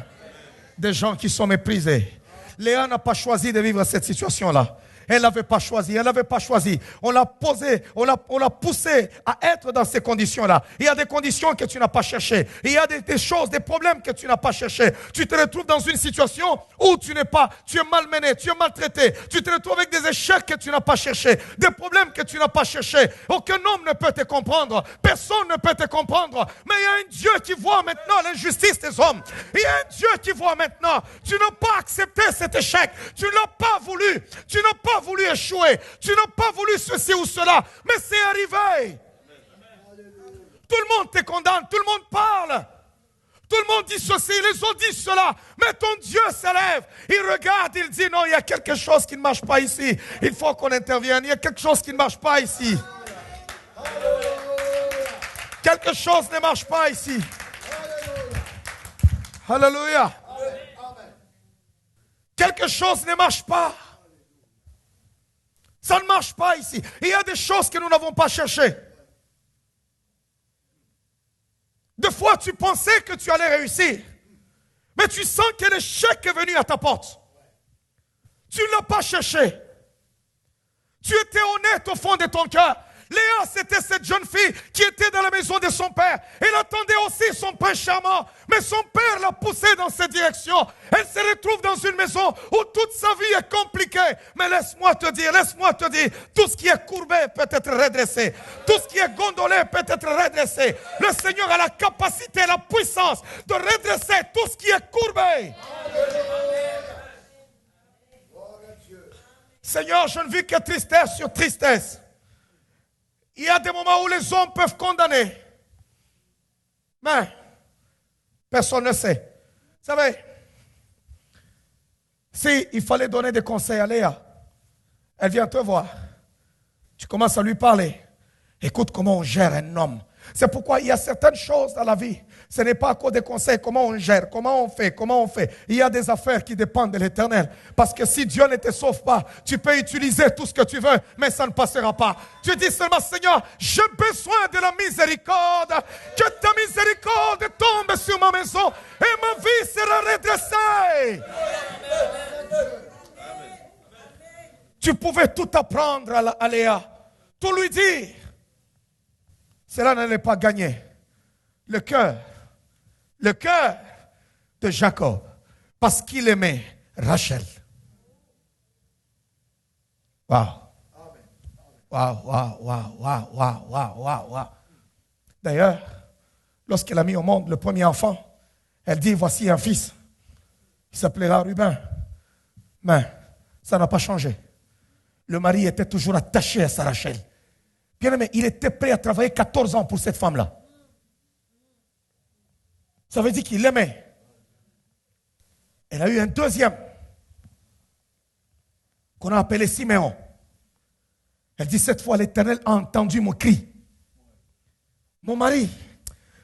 Des gens qui sont méprisés. Léa n'a pas choisi de vivre cette situation-là. Elle n'avait pas choisi, elle n'avait pas choisi. On l'a posé, on l'a poussé à être dans ces conditions-là. Il y a des conditions que tu n'as pas cherchées. Il y a des choses, des problèmes que tu n'as pas cherchés. Tu te retrouves dans une situation où tu es malmené, tu es maltraité. Tu te retrouves avec des échecs que tu n'as pas cherchés, des problèmes que tu n'as pas cherchés. Aucun homme ne peut te comprendre. Personne ne peut te comprendre. Mais il y a un Dieu qui voit maintenant l'injustice des hommes. Il y a un Dieu qui voit maintenant. Tu n'as pas accepté cet échec. Tu ne l'as pas voulu. Tu n'as pas voulu échouer, tu n'as pas voulu ceci ou cela, mais c'est arrivé. Tout le monde te condamne, tout le monde parle, tout le monde dit ceci, les autres disent cela, mais ton Dieu s'élève, il regarde, il dit non, il y a quelque chose qui ne marche pas ici, il faut qu'on intervienne, il y a quelque chose qui ne marche pas ici. Quelque chose ne marche pas ici. Alléluia. Quelque chose ne marche pas. Ça ne marche pas ici. Il y a des choses que nous n'avons pas cherchées. Des fois, tu pensais que tu allais réussir. Mais tu sens que l'échec est venu à ta porte. Tu ne l'as pas cherché. Tu étais honnête au fond de ton cœur. Léa, c'était cette jeune fille qui était dans la maison de son père. Elle attendait aussi son prince charmant. Mais son père l'a poussée dans cette direction. Elle se retrouve dans une maison où toute sa vie est compliquée. Mais laisse-moi te dire, tout ce qui est courbé peut être redressé. Tout ce qui est gondolé peut être redressé. Le Seigneur a la capacité, la puissance de redresser tout ce qui est courbé. Seigneur, je ne vis que tristesse sur tristesse. Il y a des moments où les hommes peuvent condamner. Mais personne ne sait. Vous savez, s'il fallait donner des conseils à Léa, elle vient te voir. Tu commences à lui parler. Écoute comment on gère un homme. C'est pourquoi il y a certaines choses dans la vie. Ce n'est pas à cause des conseils, comment on gère, comment on fait. Il y a des affaires qui dépendent de l'Éternel. Parce que si Dieu ne te sauve pas, tu peux utiliser tout ce que tu veux, mais ça ne passera pas. Tu dis seulement, Seigneur, j'ai besoin de la miséricorde. Que ta miséricorde tombe sur ma maison et ma vie sera redressée. Tu pouvais tout apprendre à Léa, tout lui dire. Cela n'allait pas gagner. Le cœur de Jacob, parce qu'il aimait Rachel. Waouh. D'ailleurs, lorsqu'elle a mis au monde le premier enfant, elle dit, voici un fils. Il s'appellera Ruben. Mais ça n'a pas changé. Le mari était toujours attaché à sa Rachel. Bien aimé, il était prêt à travailler 14 ans pour cette femme-là. Ça veut dire qu'il l'aimait. Elle a eu un deuxième qu'on a appelé Siméon. Elle dit, cette fois l'Éternel a entendu mon cri. Mon mari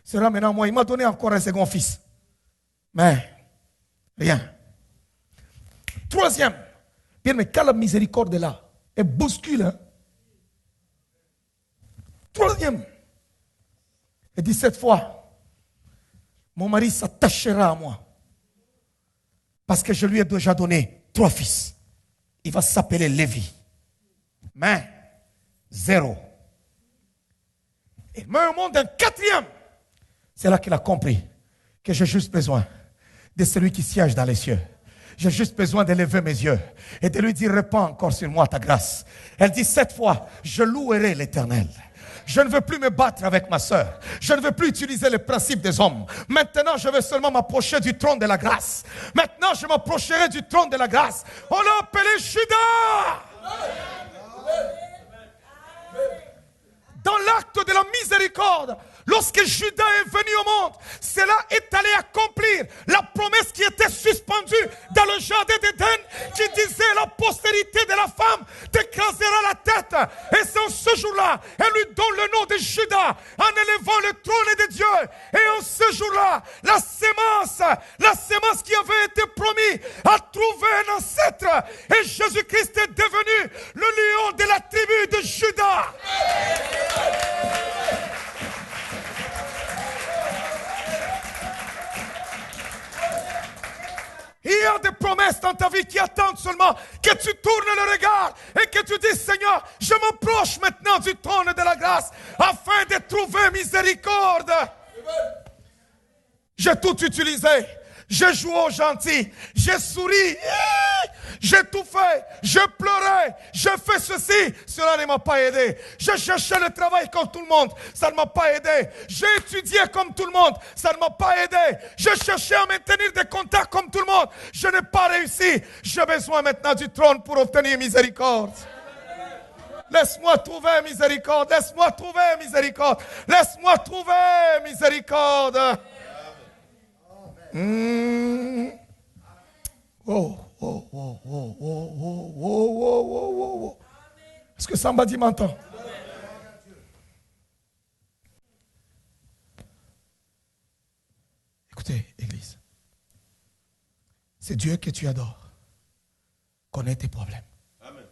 sera maintenant moi. Il m'a donné encore un second fils. Mais rien. Troisième. Bien aimé, quand la miséricorde est là, elle bouscule. Hein? Troisième. Elle dit, cette fois, mon mari s'attachera à moi. Parce que je lui ai déjà donné 3 fils. Il va s'appeler Lévi. Mais, 0. Il me demande un 4e. C'est là qu'il a compris que j'ai juste besoin de celui qui siège dans les cieux. J'ai juste besoin d'élever mes yeux et de lui dire, répands encore sur moi ta grâce. Elle dit, cette fois, je louerai l'Éternel. Je ne veux plus me battre avec ma sœur. Je ne veux plus utiliser les principes des hommes. Maintenant, je veux seulement m'approcher du trône de la grâce. Maintenant, je m'approcherai du trône de la grâce. On l'a appelé Judas. Dans l'acte de la miséricorde, lorsque Judas est venu au monde, cela est allé accomplir la promesse qui était suspendue dans le jardin d'Éden, qui disait la postérité de la femme t'écrasera la tête. Et c'est en ce jour-là, elle lui donne le nom de Judas en élevant le trône de Dieu. Et en ce jour-là, la sémence qui avait été promise a trouvé un ancêtre. Et Jésus-Christ est devenu le lion de la tribu de Judas. Il y a des promesses dans ta vie qui attendent seulement que tu tournes le regard et que tu dis, Seigneur, je m'approche maintenant du trône de la grâce afin de trouver miséricorde. J'ai tout utilisé. J'ai joué au gentil. J'ai souri. J'ai tout fait. J'ai pleuré. J'ai fait ceci. Cela ne m'a pas aidé. J'ai cherché le travail comme tout le monde. Ça ne m'a pas aidé. J'ai étudié comme tout le monde. Ça ne m'a pas aidé. J'ai cherché à maintenir des contacts comme tout le monde. Je n'ai pas réussi. J'ai besoin maintenant du trône pour obtenir miséricorde. Laisse-moi trouver miséricorde. Laisse-moi trouver miséricorde. Laisse-moi trouver miséricorde. Est-ce que somebody m'entend? Écoutez, Église, c'est Dieu que tu adores. Connais tes problèmes. Amen.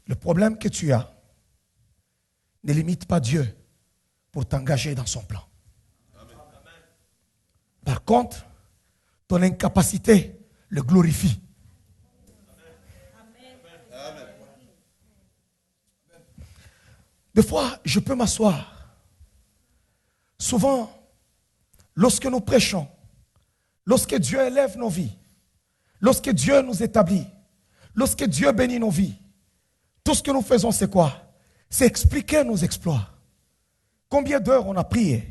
Le problème que tu as ne limite pas Dieu pour t'engager dans son plan. Par contre, ton incapacité le glorifie. Amen. Des fois, je peux m'asseoir. Souvent, lorsque nous prêchons, lorsque Dieu élève nos vies, lorsque Dieu nous établit, lorsque Dieu bénit nos vies, tout ce que nous faisons, c'est quoi? C'est expliquer nos exploits. Combien d'heures on a prié?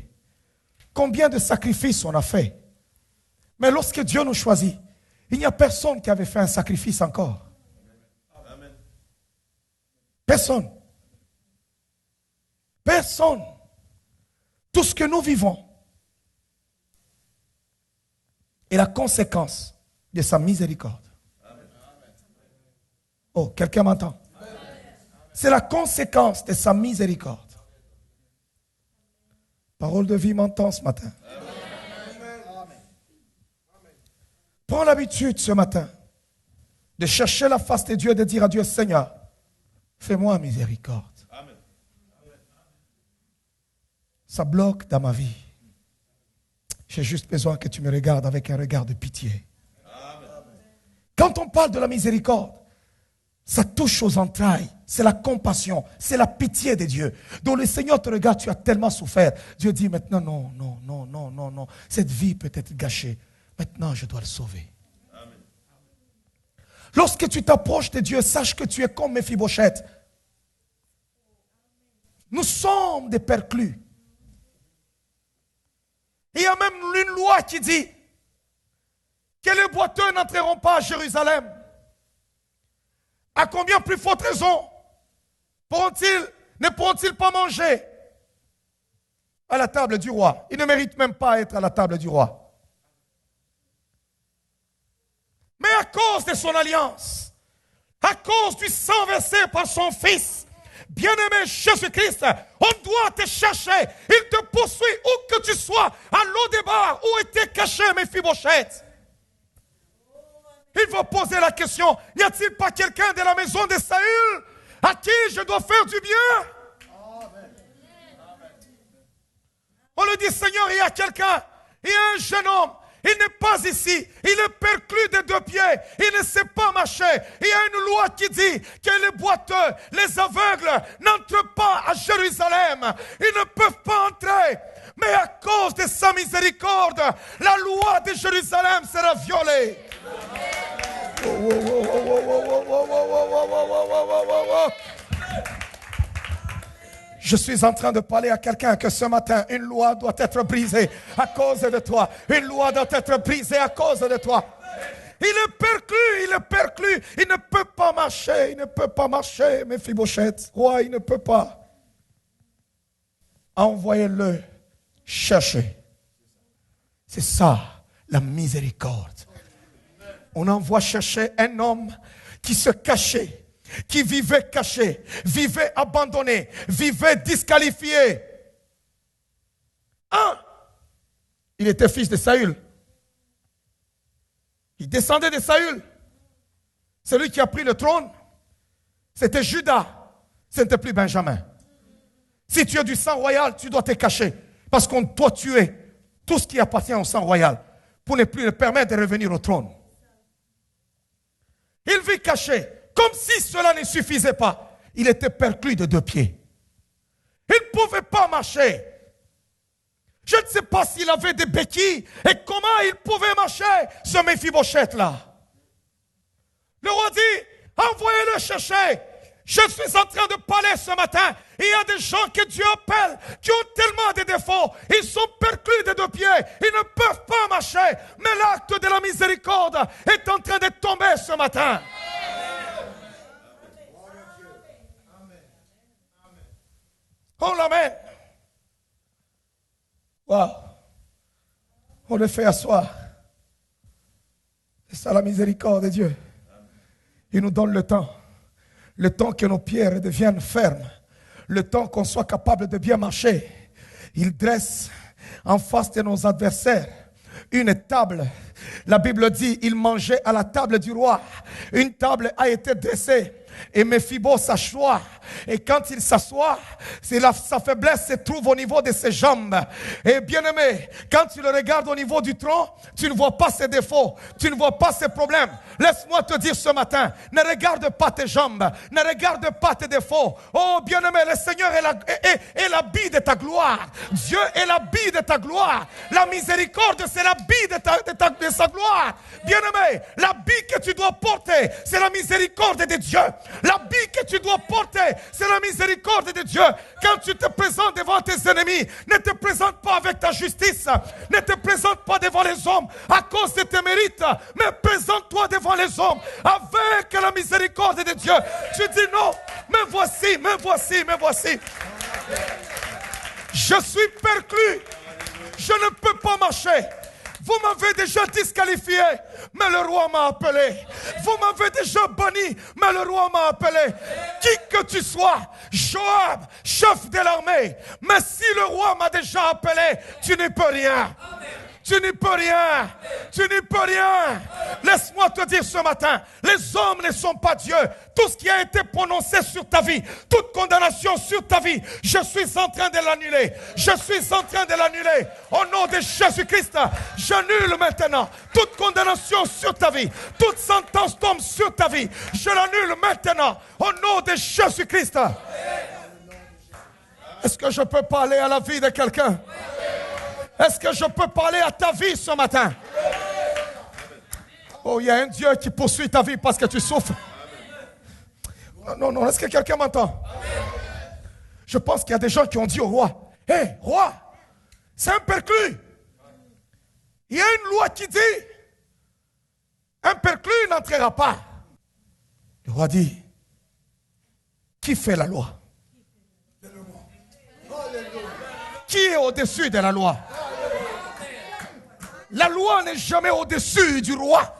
Combien de sacrifices on a fait? Mais lorsque Dieu nous choisit, il n'y a personne qui avait fait un sacrifice encore. Amen. Personne. Personne. Tout ce que nous vivons est la conséquence de sa miséricorde. Amen. Oh, quelqu'un m'entend? C'est la conséquence de sa miséricorde. Parole de vie m'entend ce matin. Amen. Prends l'habitude ce matin de chercher la face de Dieu et de dire à Dieu, Seigneur, fais-moi miséricorde. Amen. Ça bloque dans ma vie. J'ai juste besoin que tu me regardes avec un regard de pitié. Amen. Quand on parle de la miséricorde, ça touche aux entrailles. C'est la compassion, c'est la pitié de Dieu. Donc le Seigneur te regarde, tu as tellement souffert. Dieu dit maintenant, non. Cette vie peut être gâchée. Maintenant, je dois le sauver. Amen. Lorsque tu t'approches de Dieu, sache que tu es comme Méphibosheth. Nous sommes des perclus. Il y a même une loi qui dit que les boiteux n'entreront pas à Jérusalem. À combien plus forte raison ne pourront-ils pas manger à la table du roi? Ils ne méritent même pas être à la table du roi. Mais à cause de son alliance, à cause du sang versé par son Fils, bien-aimé Jésus-Christ, on doit te chercher. Il te poursuit où que tu sois, à Lo-Débar, où était caché Méphibosheth. Il va poser la question, n'y a-t-il pas quelqu'un de la maison de Saül à qui je dois faire du bien? Amen. On lui dit, Seigneur, il y a quelqu'un, il y a un jeune homme, il n'est pas ici, il est perclus des 2 pieds, il ne sait pas marcher. Il y a une loi qui dit que les boiteux, les aveugles n'entrent pas à Jérusalem. Ils ne peuvent pas entrer. Mais à cause de sa miséricorde, la loi de Jérusalem sera violée. Je suis en train de parler à quelqu'un que ce matin, une loi doit être brisée à cause de toi. Une loi doit être brisée à cause de toi. Il est perclus, il ne peut pas marcher, Méphibosheth. Roi, il ne peut pas. Envoyez-le chercher. C'est ça, la miséricorde. On envoie chercher un homme qui se cachait, qui vivait caché, vivait abandonné, vivait disqualifié. Il était fils de Saül. Il descendait de Saül. Celui qui a pris le trône, c'était Judas. Ce n'était plus Benjamin. Si tu es du sang royal, tu dois te cacher. Parce qu'on doit tuer tout ce qui appartient au sang royal pour ne plus le permettre de revenir au trône. Il vit caché, comme si cela ne suffisait pas. Il était perclus de 2 pieds. Il ne pouvait pas marcher. Je ne sais pas s'il avait des béquilles et comment il pouvait marcher, ce Méphibosheth-là. Le roi dit, envoyez-le chercher. Je suis en train de parler ce matin. Il y a des gens que Dieu appelle, qui ont tellement de défauts. Ils sont perclus de 2 pieds. Ils ne peuvent pas marcher. Mais l'acte de la miséricorde est en train de tomber ce matin. On l'amène. Wow. On le fait asseoir. C'est ça la miséricorde de Dieu. Il nous donne le temps. Le temps que nos pieds redeviennent fermes. Le temps qu'on soit capable de bien marcher. Il dresse en face de nos adversaires une table. La Bible dit, il mangeait à la table du roi. Une table a été dressée. Et Méphibosheth s'assoit. Et quand il s'assoit, sa faiblesse se trouve au niveau de ses jambes. Et bien aimé, quand tu le regardes au niveau du tronc, tu ne vois pas ses défauts, tu ne vois pas ses problèmes. Laisse-moi te dire ce matin, ne regarde pas tes jambes, ne regarde pas tes défauts. Oh bien aimé, le Seigneur est l'habit de ta gloire. Dieu est l'habit de ta gloire. La miséricorde, c'est l'habit de sa gloire. Bien aimé, l'habit que tu dois porter, c'est la miséricorde de Dieu. L'habit que tu dois porter, c'est la miséricorde de Dieu. Quand tu te présentes devant tes ennemis, ne te présente pas avec ta justice, ne te présente pas devant les hommes à cause de tes mérites, mais présente-toi devant les hommes avec la miséricorde de Dieu. Tu dis non, me voici, me voici, me voici. Je suis perclus, je ne peux pas marcher. Vous m'avez déjà disqualifié, mais le roi m'a appelé. Vous m'avez déjà banni, mais le roi m'a appelé. Qui que tu sois, Joab, chef de l'armée, mais si le roi m'a déjà appelé, tu n'y peux rien. Tu n'y peux rien. Tu n'y peux rien. Laisse-moi te dire ce matin, les hommes ne sont pas Dieu. Tout ce qui a été prononcé sur ta vie, toute condamnation sur ta vie, je suis en train de l'annuler. Je suis en train de l'annuler. Au nom de Jésus-Christ, j'annule maintenant toute condamnation sur ta vie. Toute sentence tombe sur ta vie. Je l'annule maintenant. Au nom de Jésus-Christ. Est-ce que je peux parler à la vie de quelqu'un? Est-ce que je peux parler à ta vie ce matin? Oh, il y a un Dieu qui poursuit ta vie parce que tu souffres. Non, est-ce que quelqu'un m'entend? Je pense qu'il y a des gens qui ont dit au roi, hé, roi, c'est un perclus. Il y a une loi qui dit, un perclus n'entrera pas. Le roi dit, qui fait la loi? Qui est au-dessus de la loi? La loi n'est jamais au-dessus du roi.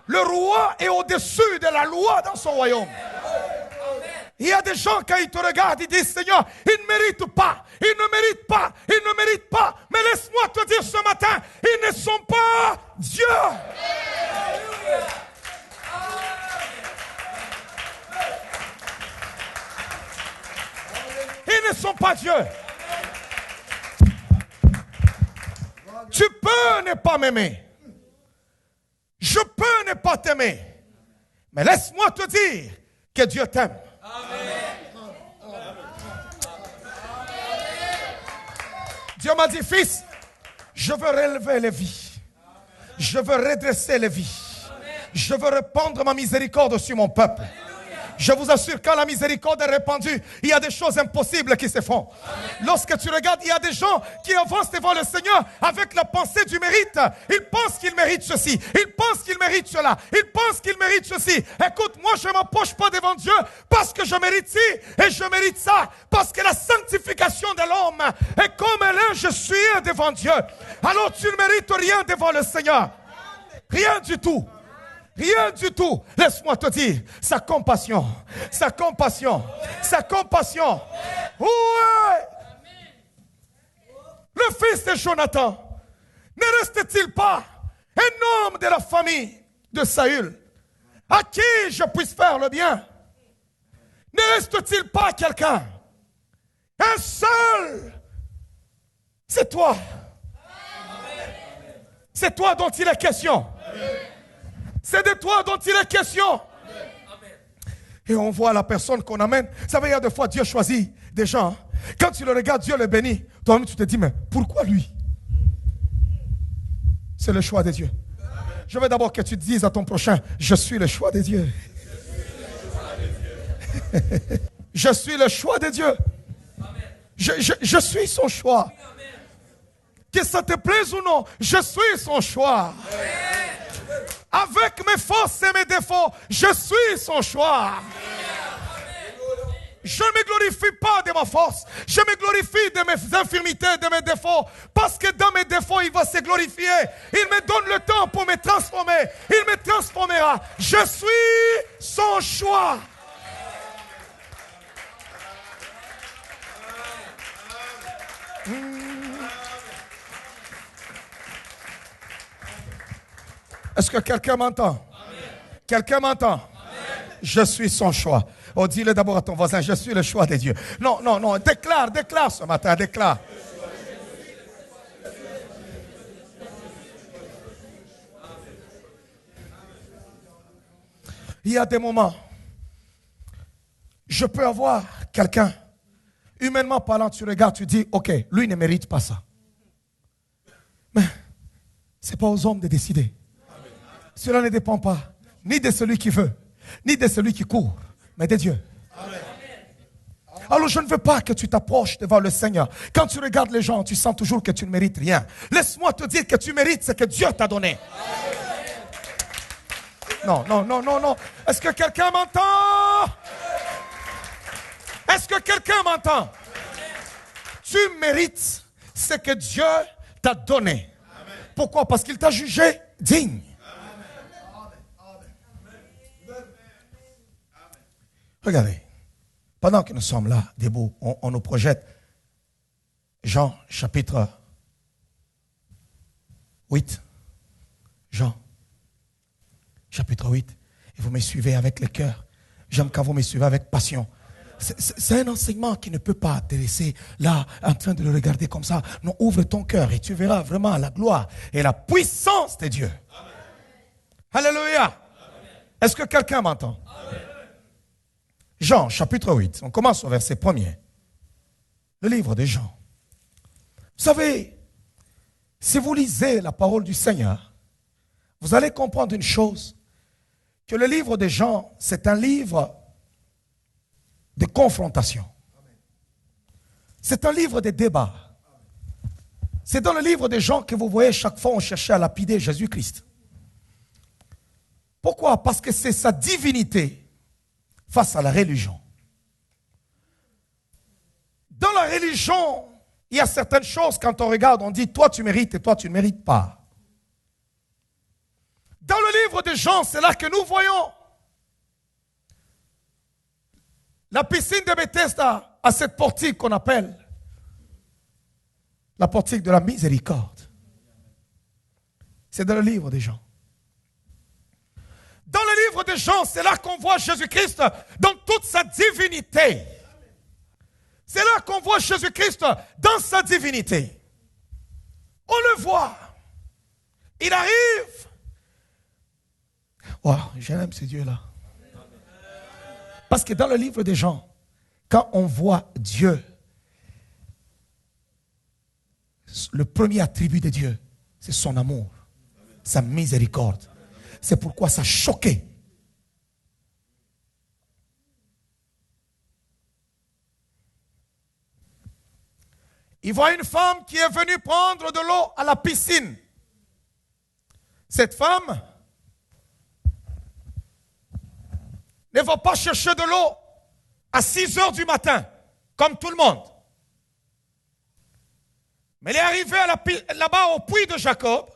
Le roi est au-dessus de la loi dans son royaume. Il y a des gens, quand ils te regardent, ils disent, Seigneur, ils ne méritent pas, ils ne méritent pas, ils ne méritent pas. Mais laisse-moi te dire ce matin, ils ne sont pas Dieu. Ils ne sont pas Dieu. Tu peux ne pas m'aimer. n'est pas t'aimer. Mais laisse-moi te dire que Dieu t'aime. Dieu m'a dit, fils, je veux relever les vies. Je veux redresser les vies. Je veux répandre ma miséricorde sur mon peuple. Je vous assure, quand la miséricorde est répandue, il y a des choses impossibles qui se font. Lorsque tu regardes, il y a des gens qui avancent devant le Seigneur avec la pensée du mérite. Ils pensent qu'ils méritent ceci. Ils pensent qu'ils méritent cela. Ils pensent qu'ils méritent ceci. Écoute, moi je ne m'approche pas devant Dieu parce que je mérite ci et je mérite ça. Parce que la sanctification de l'homme est comme un linge souillé devant Dieu. Alors tu ne mérites rien devant le Seigneur. Rien du tout. Rien du tout. Laisse-moi te dire, sa compassion, sa compassion, sa compassion. Ouais. Le fils de Jonathan, ne reste-t-il pas un homme de la famille de Saül, à qui je puisse faire le bien? Ne reste-t-il pas quelqu'un? Un seul. C'est toi. C'est toi dont il est question. C'est de toi dont il est question. Et on voit la personne qu'on amène. Vous savez, il y a des fois, Dieu choisit des gens. Quand tu le regardes, Dieu le bénit. Toi-même, tu te dis, mais pourquoi lui? C'est le choix de Dieu. Je veux d'abord que tu dises à ton prochain, je suis le choix de Dieu. Je suis le choix de Dieu. Je suis son choix. Que ça te plaise ou non, je suis son choix. Avec mes forces et mes défauts, je suis son choix. Je ne me glorifie pas de ma force. Je me glorifie de mes infirmités, de mes défauts. Parce que dans mes défauts, il va se glorifier. Il me donne le temps pour me transformer. Il me transformera. Je suis son choix. Est-ce que quelqu'un m'entend? Quelqu'un m'entend? Je suis son choix. Oh, dis-le d'abord à ton voisin, je suis le choix de Dieu. Non, non, non, déclare ce matin, déclare. Il y a des moments, je peux avoir quelqu'un, humainement parlant, tu regardes, tu dis, ok, lui ne mérite pas ça. Mais ce n'est pas aux hommes de décider. Cela ne dépend pas ni de celui qui veut, ni de celui qui court, mais de Dieu. Amen. Alors je ne veux pas que tu t'approches devant le Seigneur. Quand tu regardes les gens, tu sens toujours que tu ne mérites rien. Laisse-moi te dire que tu mérites ce que Dieu t'a donné. Non, non, non, non, non. Est-ce que quelqu'un m'entend? Est-ce que quelqu'un m'entend? Tu mérites ce que Dieu t'a donné. Pourquoi? Parce qu'il t'a jugé digne. Regardez, pendant que nous sommes là, debout, on nous projette Jean chapitre 8. Jean chapitre 8. Et vous me suivez avec le cœur. J'aime quand vous me suivez avec passion. C'est un enseignement qui ne peut pas te laisser là, en train de le regarder comme ça. Non, ouvre ton cœur et tu verras vraiment la gloire et la puissance de Dieu. Amen. Alléluia. Amen. Est-ce que quelqu'un m'entend? Amen. Jean, chapitre 8. On commence au verset 1er. Le livre de Jean. Vous savez, si vous lisez la parole du Seigneur, vous allez comprendre une chose, que le livre de Jean, c'est un livre de confrontation. C'est un livre de débat. C'est dans le livre de Jean que vous voyez chaque fois on cherchait à lapider Jésus-Christ. Pourquoi? Parce que c'est sa divinité face à la religion. Dans la religion, il y a certaines choses, quand on regarde, on dit, toi tu mérites et toi tu ne mérites pas. Dans le livre de Jean, c'est là que nous voyons la piscine de Bethesda a cette portique qu'on appelle la portique de la miséricorde. C'est dans le livre de Jean. Dans le livre de Jean, c'est là qu'on voit Jésus-Christ dans toute sa divinité. C'est là qu'on voit Jésus-Christ dans sa divinité. On le voit. Il arrive Oh, j'aime ce Dieu-là. Parce que dans le livre des Jean, quand on voit Dieu, le premier attribut de Dieu, c'est son amour, sa miséricorde. C'est pourquoi ça choquait. Il voit une femme qui est venue prendre de l'eau à la piscine. Cette femme ne va pas chercher de l'eau à 6 heures du matin, comme tout le monde. Mais elle est arrivée là-bas au puits de Jacob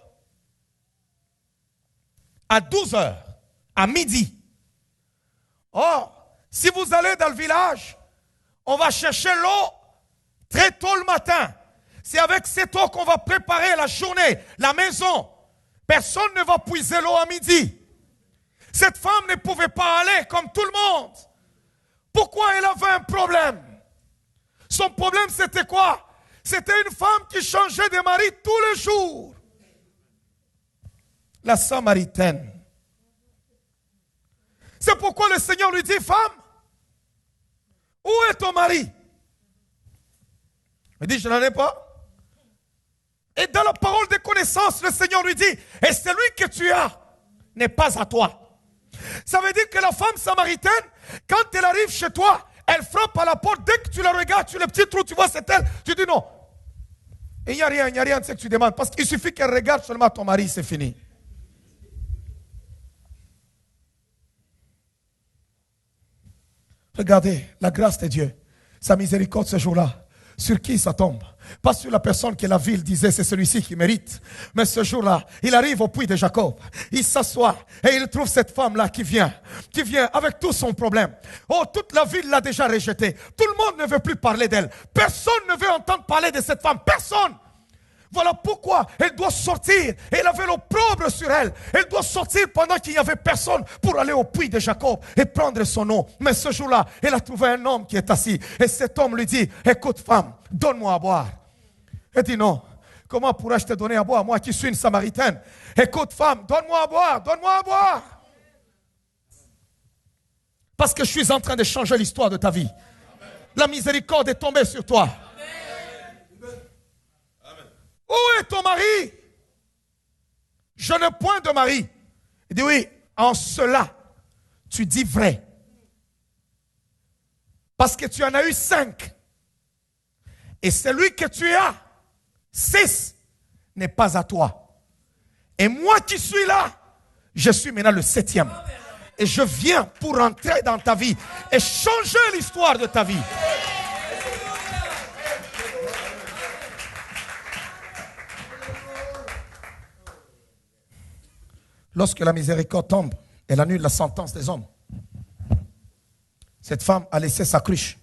à 12 heures, à midi. Or, si vous allez dans le village, on va chercher l'eau très tôt le matin. C'est avec cette eau qu'on va préparer la journée, la maison. Personne ne va puiser l'eau à midi. Cette femme ne pouvait pas aller comme tout le monde. Pourquoi elle avait un problème? Son problème, c'était quoi? C'était une femme qui changeait de mari tous les jours. La Samaritaine. C'est pourquoi le Seigneur lui dit, femme, où est ton mari? Elle dit, je n'en ai pas. Et dans la parole de connaissance, le Seigneur lui dit, et celui que tu as n'est pas à toi. Ça veut dire que la femme samaritaine, quand elle arrive chez toi, elle frappe à la porte. Dès que tu la regardes, tu le petit trou, tu vois, c'est elle. Tu dis non. Et il n'y a rien de ce que tu demandes. Parce qu'il suffit qu'elle regarde seulement ton mari, c'est fini. Regardez la grâce de Dieu, sa miséricorde ce jour-là. Sur qui ça tombe? Pas sur la personne que la ville disait c'est celui-ci qui mérite. Mais ce jour-là, il arrive au puits de Jacob. Il s'assoit et il trouve cette femme-là qui vient avec tout son problème. Oh, toute la ville l'a déjà rejetée. Tout le monde ne veut plus parler d'elle. Personne ne veut entendre parler de cette femme. Personne. Voilà pourquoi elle doit sortir. Elle avait l'opprobre sur elle. Elle doit sortir pendant qu'il n'y avait personne pour aller au puits de Jacob et prendre son eau. Mais ce jour-là, elle a trouvé un homme qui est assis. Et cet homme lui dit, écoute femme, donne-moi à boire. Elle dit non. Comment pourrais-je te donner à boire, moi qui suis une Samaritaine? Écoute femme, donne-moi à boire, donne-moi à boire. Parce que je suis en train de changer l'histoire de ta vie. La miséricorde est tombée sur toi. Où est ton mari? Je n'ai point de mari. Il dit oui, en cela, tu dis vrai. Parce que tu en as eu 5. Et celui que tu as, 6, n'est pas à toi. Et moi qui suis là, je suis maintenant le 7e. Et je viens pour entrer dans ta vie et changer l'histoire de ta vie. Lorsque la miséricorde tombe, elle annule la sentence des hommes. Cette femme a laissé sa cruche.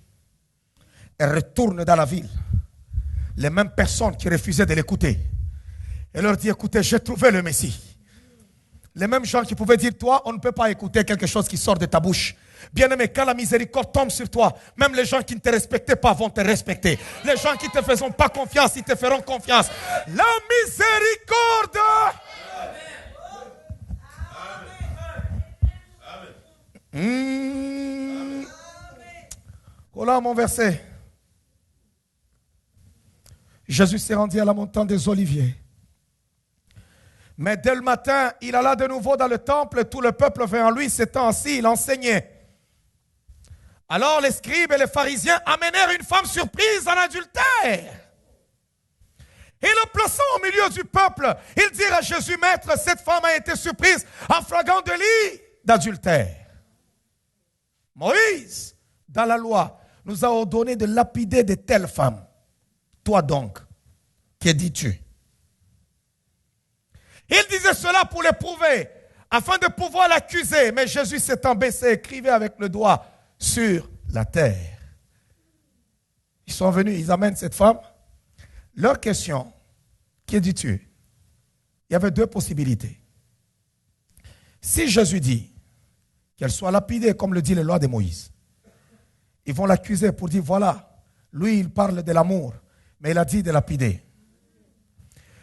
Elle retourne dans la ville. Les mêmes personnes qui refusaient de l'écouter. Elle leur dit, écoutez, j'ai trouvé le Messie. Les mêmes gens qui pouvaient dire, toi, on ne peut pas écouter quelque chose qui sort de ta bouche. Bien-aimé, quand la miséricorde tombe sur toi, même les gens qui ne te respectaient pas vont te respecter. Les gens qui ne te faisaient pas confiance, ils te feront confiance. La miséricorde. Voilà mon verset. Jésus s'est rendu à la montagne des Oliviers. Mais dès le matin, il alla de nouveau dans le temple. Tout le peuple vint en lui, s'étant assis, il enseignait. Alors les scribes et les pharisiens amenèrent une femme surprise en adultère. Et le plaçant au milieu du peuple, ils dirent à Jésus, Maître, cette femme a été surprise en flagrant délit d'adultère. Moïse, dans la loi, nous a ordonné de lapider de telles femmes. Toi donc, que dis-tu? Il disait cela pour l'éprouver, afin de pouvoir l'accuser. Mais Jésus s'étant baissé, écrivait avec le doigt sur la terre. Ils sont venus, ils amènent cette femme. Leur question, que dis-tu? Il y avait 2 possibilités. Si Jésus dit qu'elle soit lapidée, comme le dit la loi de Moïse, ils vont l'accuser pour dire, voilà, lui il parle de l'amour, mais il a dit de lapider.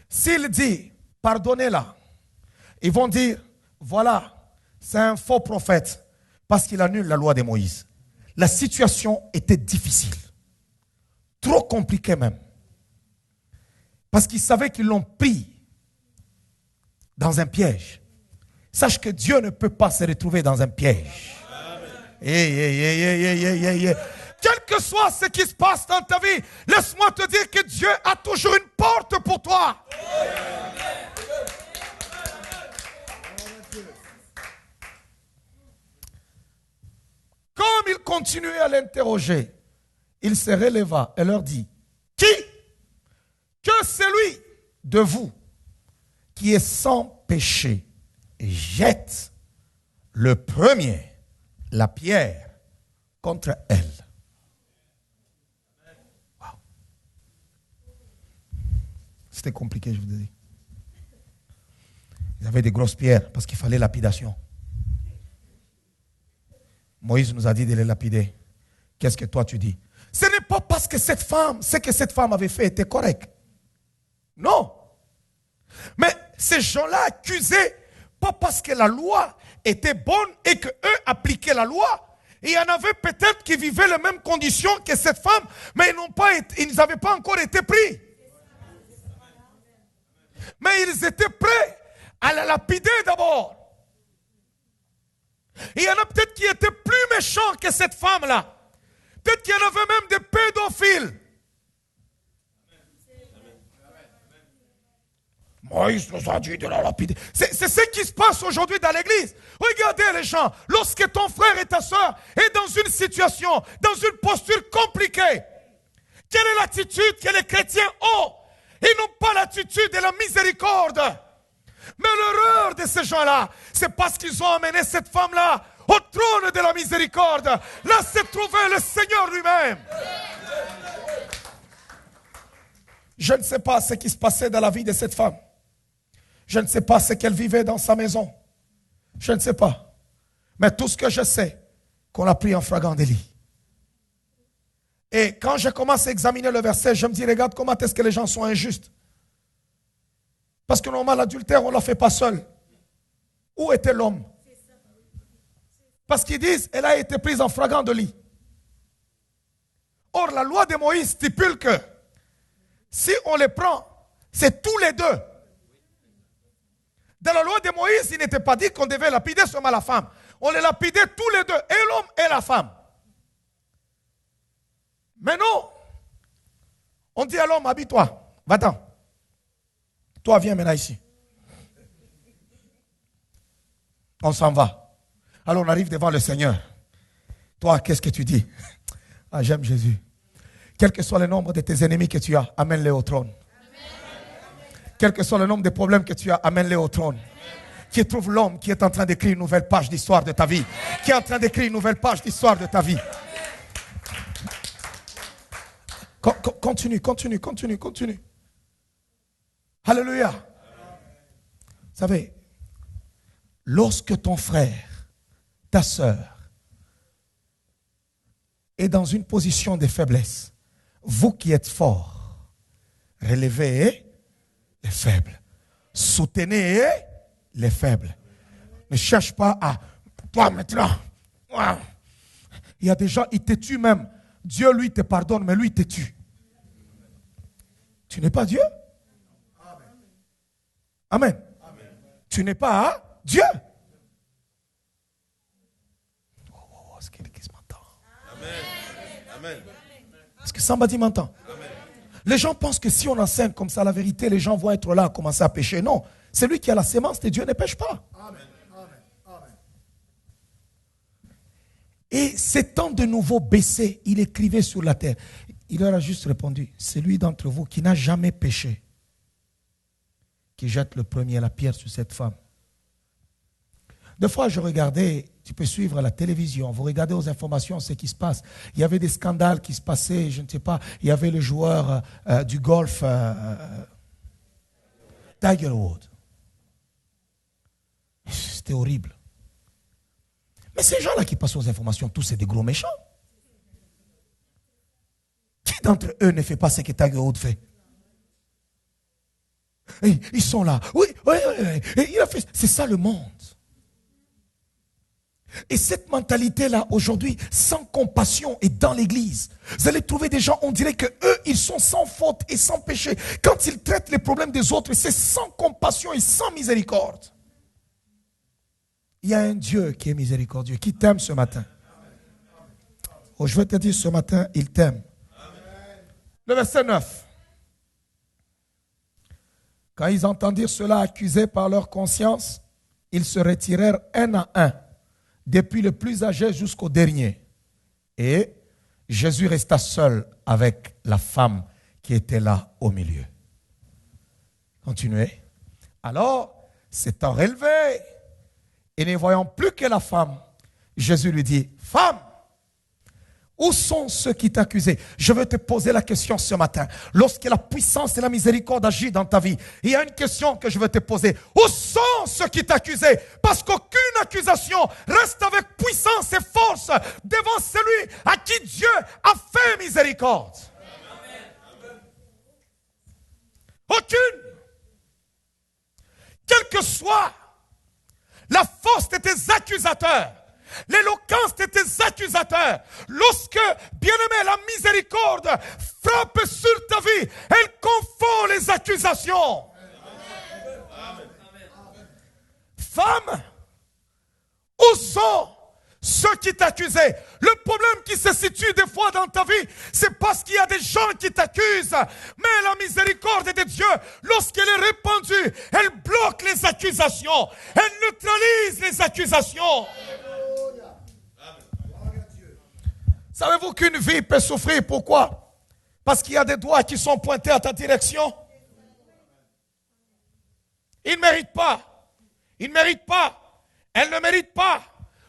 S'il dit, pardonnez-la, ils vont dire, voilà, C'est un faux prophète parce qu'il annule la loi de Moïse. La situation était difficile. Trop compliquée même. Parce qu'ils savaient qu'ils l'ont pris dans un piège. Sache que Dieu ne peut pas se retrouver dans un piège. Quel que soit ce qui se passe dans ta vie, laisse-moi te dire que Dieu a toujours une porte pour toi. Comme il continuait à l'interroger, il se releva et leur dit, qui que celui de vous qui est sans péché jette le premier la pierre contre elle. Wow. C'était compliqué, je vous dis. Ils avaient des grosses pierres parce qu'il fallait lapidation. Moïse nous a dit de les lapider. Qu'est-ce que toi tu dis? Ce n'est pas parce que ce que cette femme avait fait était correct. Non. Mais ces gens-là accusaient, pas parce que la loi était bonne et qu'eux appliquaient la loi. Il y en avait peut-être qui vivaient les mêmes conditions que cette femme, mais ils n'avaient pas encore été pris. Mais ils étaient prêts à la lapider d'abord. Il y en a peut-être qui étaient plus méchants que cette femme-là. Peut-être qu'il y en avait même des pédophiles. Moïse nous a dit de la lapider. C'est ce qui se passe aujourd'hui dans l'église. Regardez les gens, lorsque ton frère et ta soeur est dans une situation, dans une posture compliquée, quelle est l'attitude que les chrétiens ont? Ils n'ont pas l'attitude de la miséricorde. Mais l'erreur de ces gens-là, c'est parce qu'ils ont amené cette femme-là au trône de la miséricorde. Là se trouvait le Seigneur lui-même. Je ne sais pas ce qui se passait dans la vie de cette femme. Je ne sais pas ce qu'elle vivait dans sa maison. Je ne sais pas. Mais tout ce que je sais, qu'on a pris en flagrant délit. Et quand je commence à examiner le verset, je me dis, regarde comment est-ce que les gens sont injustes. Parce que normalement, l'adultère, on ne l'a fait pas seul. Où était l'homme? Parce qu'ils disent, elle a été prise en flagrant délit. Or, la loi de Moïse stipule que si on les prend, c'est tous les deux. Dans la loi de Moïse, il n'était pas dit qu'on devait lapider seulement la femme. On les lapidait tous les deux, et l'homme et la femme. Mais non. On dit à l'homme, habille-toi, va-t'en. Toi, viens maintenant ici. On s'en va. Alors on arrive devant le Seigneur. Toi, qu'est-ce que tu dis? Ah, j'aime Jésus. Quel que soit le nombre de tes ennemis que tu as, amène-les au trône. Quel que soit le nombre de problèmes que tu as, amène-les au trône. Qui trouve l'homme qui est en train d'écrire une nouvelle page d'histoire de ta vie. Qui est en train d'écrire une nouvelle page d'histoire de ta vie. Continue. Alléluia. Vous savez, lorsque ton frère, ta sœur, est dans une position de faiblesse, vous qui êtes forts, relevez les faibles. Soutenez les faibles. Ne cherche pas à toi maintenant. Il y a des gens, ils te tuent même. Dieu, lui, te pardonne, mais lui, il te tue. Tu n'es pas Dieu. Amen. Tu n'es pas Dieu. Est-ce qu'il m'entend? Amen. Est-ce que somebody m'entend? Les gens pensent que si on enseigne comme ça la vérité, les gens vont être là à commencer à pécher. Non. Celui qui a la sémence de Dieu ne pêche pas. Amen. Et s'étant de nouveau baissé, il écrivait sur la terre. Il leur a juste répondu, celui d'entre vous qui n'a jamais péché, qui jette le premier la pierre sur cette femme. Des fois, je regardais, tu peux suivre à la télévision, vous regardez aux informations ce qui se passe. Il y avait des scandales qui se passaient, je ne sais pas. Il y avait le joueur du golf, Tiger Woods. C'était horrible. Mais ces gens-là qui passent aux informations, tous c'est des gros méchants. Qui d'entre eux ne fait pas ce que Tiger Woods fait? Et ils sont là. Oui. Et il a fait. C'est ça le monde. Et cette mentalité-là, aujourd'hui, sans compassion est dans l'église. Vous allez trouver des gens, on dirait que eux, ils sont sans faute et sans péché. Quand ils traitent les problèmes des autres, c'est sans compassion et sans miséricorde. Il y a un Dieu qui est miséricordieux, qui t'aime ce matin. Oh, je veux te dire ce matin, il t'aime. Le verset 9. Quand ils entendirent cela accusés par leur conscience, ils se retirèrent un à un, depuis le plus âgé jusqu'au dernier. Et Jésus resta seul avec la femme qui était là au milieu. Continuez. Alors, s'étant relevé, et ne voyant plus que la femme, Jésus lui dit, « Femme, où sont ceux qui t'accusaient ?» Je veux te poser la question ce matin. Lorsque la puissance et la miséricorde agissent dans ta vie, il y a une question que je veux te poser. Où sont ceux qui t'accusaient? Parce qu'aucune accusation reste avec puissance et force devant celui à qui Dieu a fait miséricorde. Aucune. Quelle que soit la force de tes accusateurs, l'éloquence de tes accusateurs, lorsque, bien-aimé, la miséricorde frappe sur ta vie, elle confond les accusations. Femme, où sont ceux qui t'accusaient? Le problème qui se situe des fois dans ta vie, c'est parce qu'il y a des gens qui t'accusent. Mais la miséricorde de Dieu, lorsqu'elle est répandue, elle bloque les accusations. Elle neutralise les accusations. Savez-vous qu'une vie peut souffrir? Pourquoi? Parce qu'il y a des doigts qui sont pointés à ta direction. Il ne mérite pas. Il ne mérite pas. Elle ne mérite pas.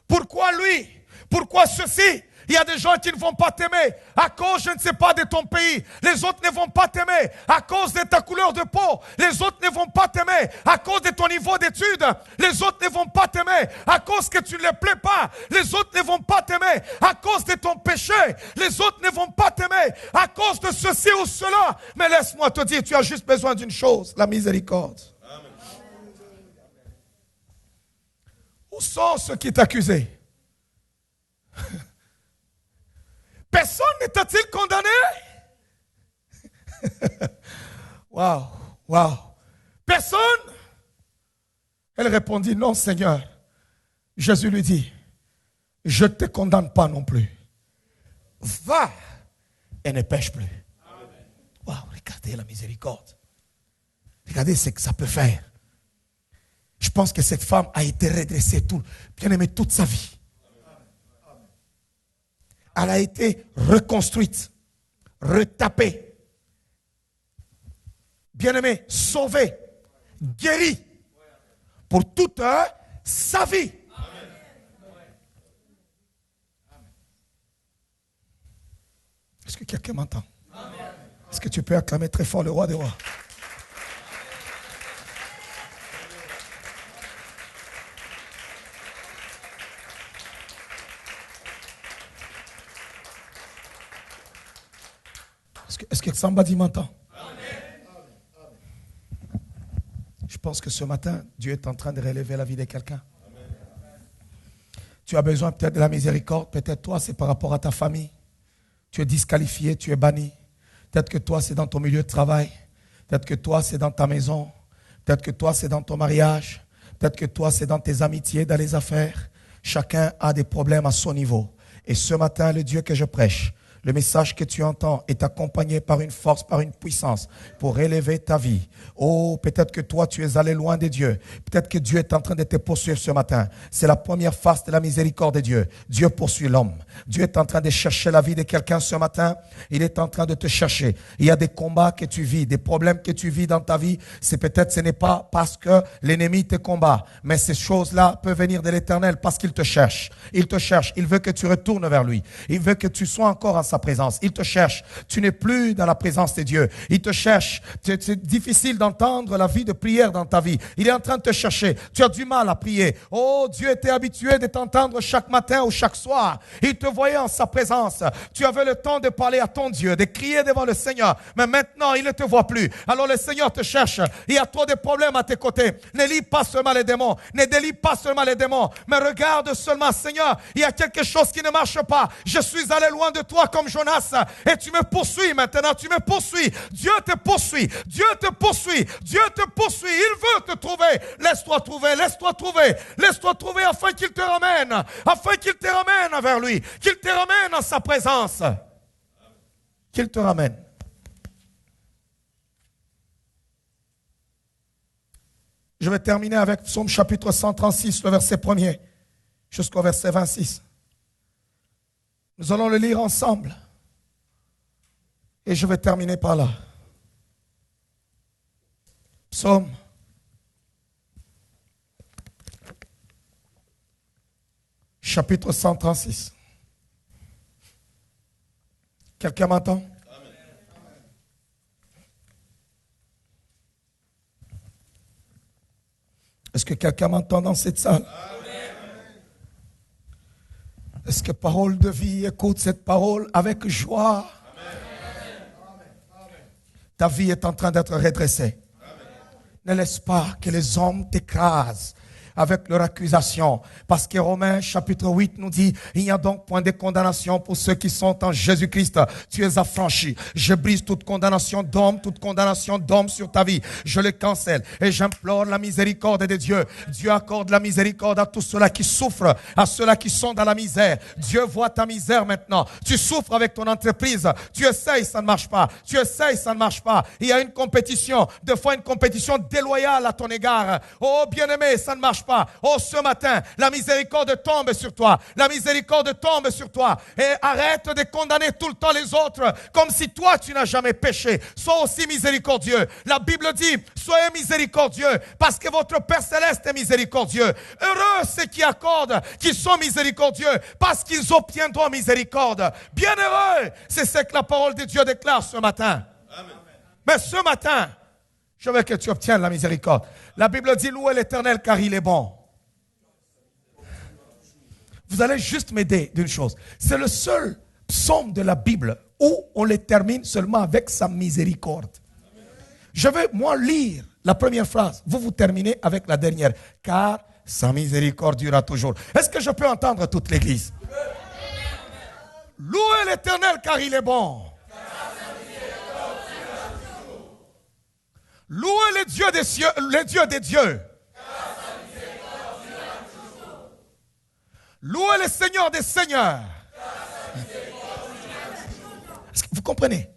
Pourquoi lui? Pourquoi ceci? Il y a des gens qui ne vont pas t'aimer à cause, je ne sais pas, de ton pays. Les autres ne vont pas t'aimer à cause de ta couleur de peau. Les autres ne vont pas t'aimer à cause de ton niveau d'études. Les autres ne vont pas t'aimer à cause que tu ne les plais pas. Les autres ne vont pas t'aimer à cause de ton péché. Les autres ne vont pas t'aimer à cause de ceci ou cela. Mais laisse-moi te dire, tu as juste besoin d'une chose, la miséricorde. Amen. Où sont ceux qui t'accusaient? Personne ne t'a-t-il condamné? Waouh, waouh. Personne? Elle répondit, non Seigneur. Jésus lui dit, je ne te condamne pas non plus. Va et ne pêche plus. Waouh, regardez la miséricorde. Regardez ce que ça peut faire. Je pense que cette femme a été redressée, bien aimée, toute sa vie. Elle a été reconstruite, retapée, bien-aimée, sauvée, guérie pour toute sa vie. Est-ce que quelqu'un m'entend? Est-ce que tu peux acclamer très fort le roi des rois? Est-ce que somebody m'entend? Je pense que ce matin, Dieu est en train de relever la vie de quelqu'un. Tu as besoin peut-être de la miséricorde. Peut-être toi, c'est par rapport à ta famille. Tu es disqualifié, tu es banni. Peut-être que toi, c'est dans ton milieu de travail. Peut-être que toi, c'est dans ta maison. Peut-être que toi, c'est dans ton mariage. Peut-être que toi, c'est dans tes amitiés, dans les affaires. Chacun a des problèmes à son niveau. Et ce matin, le Dieu que je prêche, le message que tu entends est accompagné par une force, par une puissance pour élever ta vie. Oh, peut-être que toi, tu es allé loin de Dieu. Peut-être que Dieu est en train de te poursuivre ce matin. C'est la première face de la miséricorde de Dieu. Dieu poursuit l'homme. Dieu est en train de chercher la vie de quelqu'un ce matin. Il est en train de te chercher. Il y a des combats que tu vis, des problèmes que tu vis dans ta vie. C'est peut-être, ce n'est pas parce que l'ennemi te combat, mais ces choses-là peuvent venir de l'Éternel parce qu'il te cherche. Il te cherche. Il veut que tu retournes vers lui. Il veut que tu sois encore en sa présence. Il te cherche. Tu n'es plus dans la présence de Dieu. Il te cherche. C'est difficile d'entendre la vie de prière dans ta vie. Il est en train de te chercher. Tu as du mal à prier. Oh, Dieu était habitué de t'entendre chaque matin ou chaque soir. Il te voyait en sa présence. Tu avais le temps de parler à ton Dieu, de crier devant le Seigneur. Mais maintenant, il ne te voit plus. Alors le Seigneur te cherche. Il y a trop de problèmes à tes côtés. Ne lis pas seulement les démons. Ne délie pas seulement les démons. Mais regarde seulement, Seigneur, il y a quelque chose qui ne marche pas. Je suis allé loin de toi comme Jonas. Et tu me poursuis maintenant. Tu me poursuis. Dieu te poursuit. Dieu te poursuit. Dieu te poursuit. Il veut te trouver. Laisse-toi trouver. Laisse-toi trouver. Laisse-toi trouver afin qu'il te ramène. Afin qu'il te ramène vers lui. Qu'il te ramène en sa présence. Qu'il te ramène. Je vais terminer avec Psaume chapitre 136, le verset 1er, jusqu'au verset 26. Nous allons le lire ensemble. Et je vais terminer par là. Psaume chapitre 136. Quelqu'un m'entend? Est-ce que quelqu'un m'entend dans cette salle? Est-ce que parole de vie écoute cette parole avec joie? Ta vie est en train d'être redressée. Ne laisse pas que les hommes t'écrasent avec leur accusation. Parce que Romains chapitre 8 nous dit, il n'y a donc point de condamnation pour ceux qui sont en Jésus-Christ. Tu es affranchi. Je brise toute condamnation d'homme sur ta vie. Je le cancelle et j'implore la miséricorde de Dieu. Dieu accorde la miséricorde à tous ceux-là qui souffrent, à ceux-là qui sont dans la misère. Dieu voit ta misère maintenant. Tu souffres avec ton entreprise. Tu essayes, ça ne marche pas. Tu essayes, ça ne marche pas. Il y a une compétition, des fois une compétition déloyale à ton égard. Oh bien-aimé, ça ne marche pas. Oh, ce matin, la miséricorde tombe sur toi. La miséricorde tombe sur toi. Et arrête de condamner tout le temps les autres comme si toi, tu n'as jamais péché. Sois aussi miséricordieux. La Bible dit, soyez miséricordieux parce que votre Père Céleste est miséricordieux. Heureux ceux qui accordent, qui sont miséricordieux parce qu'ils obtiendront miséricorde. Bienheureux, c'est ce que la parole de Dieu déclare ce matin. Amen. Mais ce matin, je veux que tu obtiennes la miséricorde. La Bible dit, louez l'Éternel car il est bon. Vous allez juste m'aider d'une chose. C'est le seul psaume de la Bible où on le termine seulement avec sa miséricorde. Je vais, moi, lire la première phrase. Vous terminez avec la dernière. Car sa miséricorde durera toujours. Est-ce que je peux entendre toute l'église? Louez l'Éternel car il est bon. Louez le Dieu des cieux, le Dieu des dieux. Louez le Seigneur des seigneurs. Est-ce que vous comprenez?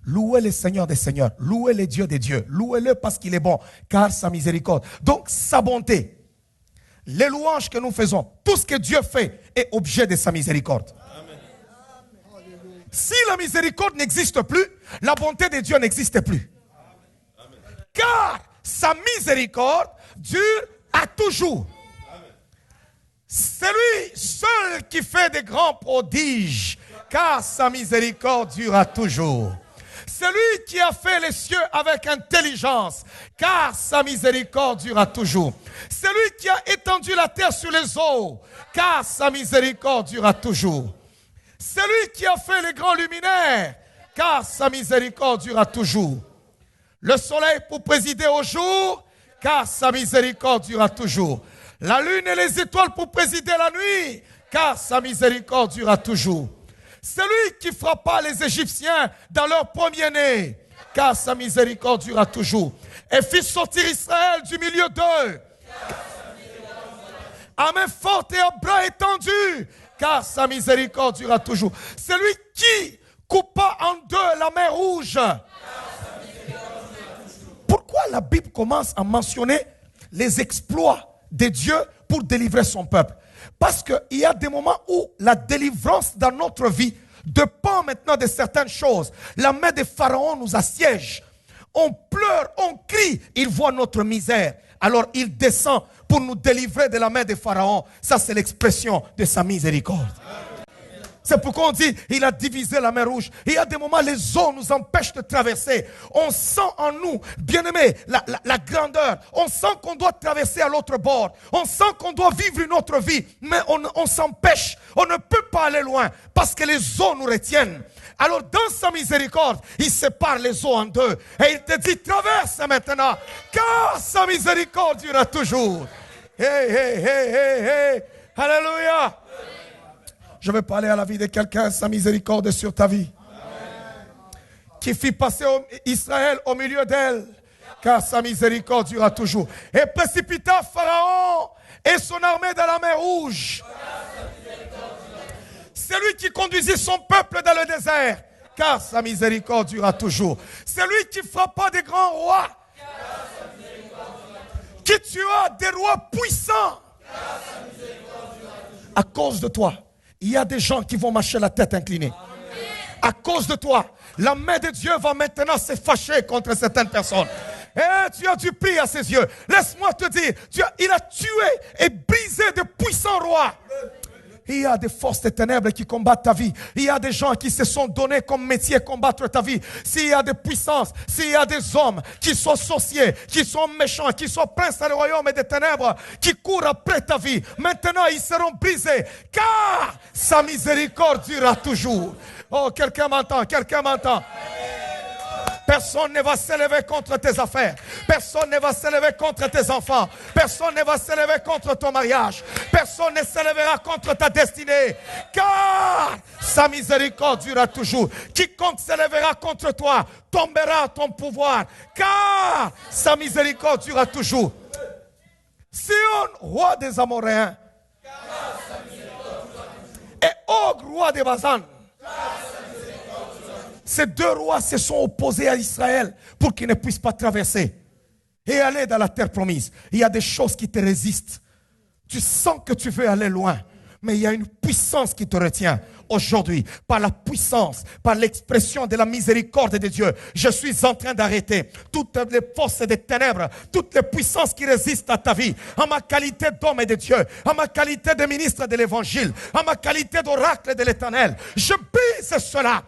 Louez le Seigneur des seigneurs. Louez le Dieu des dieux. Louez-le parce qu'il est bon, car sa miséricorde. Donc sa bonté, les louanges que nous faisons, tout ce que Dieu fait est objet de sa miséricorde. Amen. Si la miséricorde n'existe plus, la bonté de Dieu n'existe plus. Car sa miséricorde dure à toujours. C'est lui seul qui fait des grands prodiges. Car sa miséricorde dure à toujours. C'est lui qui a fait les cieux avec intelligence. Car sa miséricorde dure à toujours. C'est lui qui a étendu la terre sur les eaux. Car sa miséricorde dure à toujours. C'est lui qui a fait les grands luminaires. Car sa miséricorde dure à toujours. Le soleil pour présider au jour, car sa miséricorde durera toujours. La lune et les étoiles pour présider la nuit, car sa miséricorde durera toujours. C'est lui qui frappa les Égyptiens dans leur premier-né, car sa miséricorde durera toujours. Et fit sortir Israël du milieu d'eux, à main forte et à bras étendus, car sa miséricorde durera toujours. C'est lui qui coupa en deux la mer rouge. Pourquoi la Bible commence à mentionner les exploits de Dieu pour délivrer son peuple? Parce qu'il y a des moments où la délivrance dans notre vie dépend maintenant de certaines choses. La main de Pharaon nous assiège. On pleure, on crie. Il voit notre misère. Alors il descend pour nous délivrer de la main de Pharaon. Ça, c'est l'expression de sa miséricorde. C'est pourquoi on dit, il a divisé la mer Rouge. Il y a des moments, les eaux nous empêchent de traverser. On sent en nous, bien-aimés, la grandeur. On sent qu'on doit traverser à l'autre bord. On sent qu'on doit vivre une autre vie. Mais on s'empêche. On ne peut pas aller loin parce que les eaux nous retiennent. Alors, dans sa miséricorde, il sépare les eaux en deux. Et il te dit, traverse maintenant, car sa miséricorde durera toujours. Hey, hey, hey, hey, hey. Alléluia. Je veux parler à la vie de quelqu'un, sa miséricorde est sur ta vie. Amen. Qui fit passer Israël au milieu d'elle, car sa miséricorde durera toujours. Et précipita Pharaon et son armée dans la mer Rouge. C'est lui qui conduisit son peuple dans le désert, car sa miséricorde durera toujours. C'est lui qui frappa des grands rois, qui tua des rois puissants. À cause de toi, il y a des gens qui vont marcher la tête inclinée. À cause de toi, la main de Dieu va maintenant se fâcher contre certaines personnes. Et tu as du prix à ses yeux. Laisse-moi te dire, il a tué et brisé de puissants rois. Il y a des forces des ténèbres qui combattent ta vie. Il y a des gens qui se sont donnés comme métier combattre ta vie. S'il y a des puissances, s'il y a des hommes qui sont sorciers, qui sont méchants, qui sont princes dans le royaume des ténèbres, qui courent après ta vie, maintenant ils seront brisés. Car sa miséricorde durera toujours. Oh, quelqu'un m'entend, quelqu'un m'entend. Personne ne va s'élever contre tes affaires. Personne ne va s'élever contre tes enfants. Personne ne va s'élever contre ton mariage. Personne ne s'élèvera contre ta destinée. Car sa miséricorde durera toujours. Quiconque s'élèvera contre toi tombera à ton pouvoir. Car sa miséricorde durera toujours. Sion, roi des Amoréens. Et Og, roi des Basan. Ces deux rois se sont opposés à Israël pour qu'ils ne puissent pas traverser et aller dans la terre promise. Il y a des choses qui te résistent. Tu sens que tu veux aller loin, mais il y a une puissance qui te retient. Aujourd'hui, par la puissance, par l'expression de la miséricorde de Dieu, je suis en train d'arrêter toutes les forces des ténèbres, toutes les puissances qui résistent à ta vie, en ma qualité d'homme et de Dieu, en ma qualité de ministre de l'évangile, en ma qualité d'oracle de l'Éternel. Je brise cela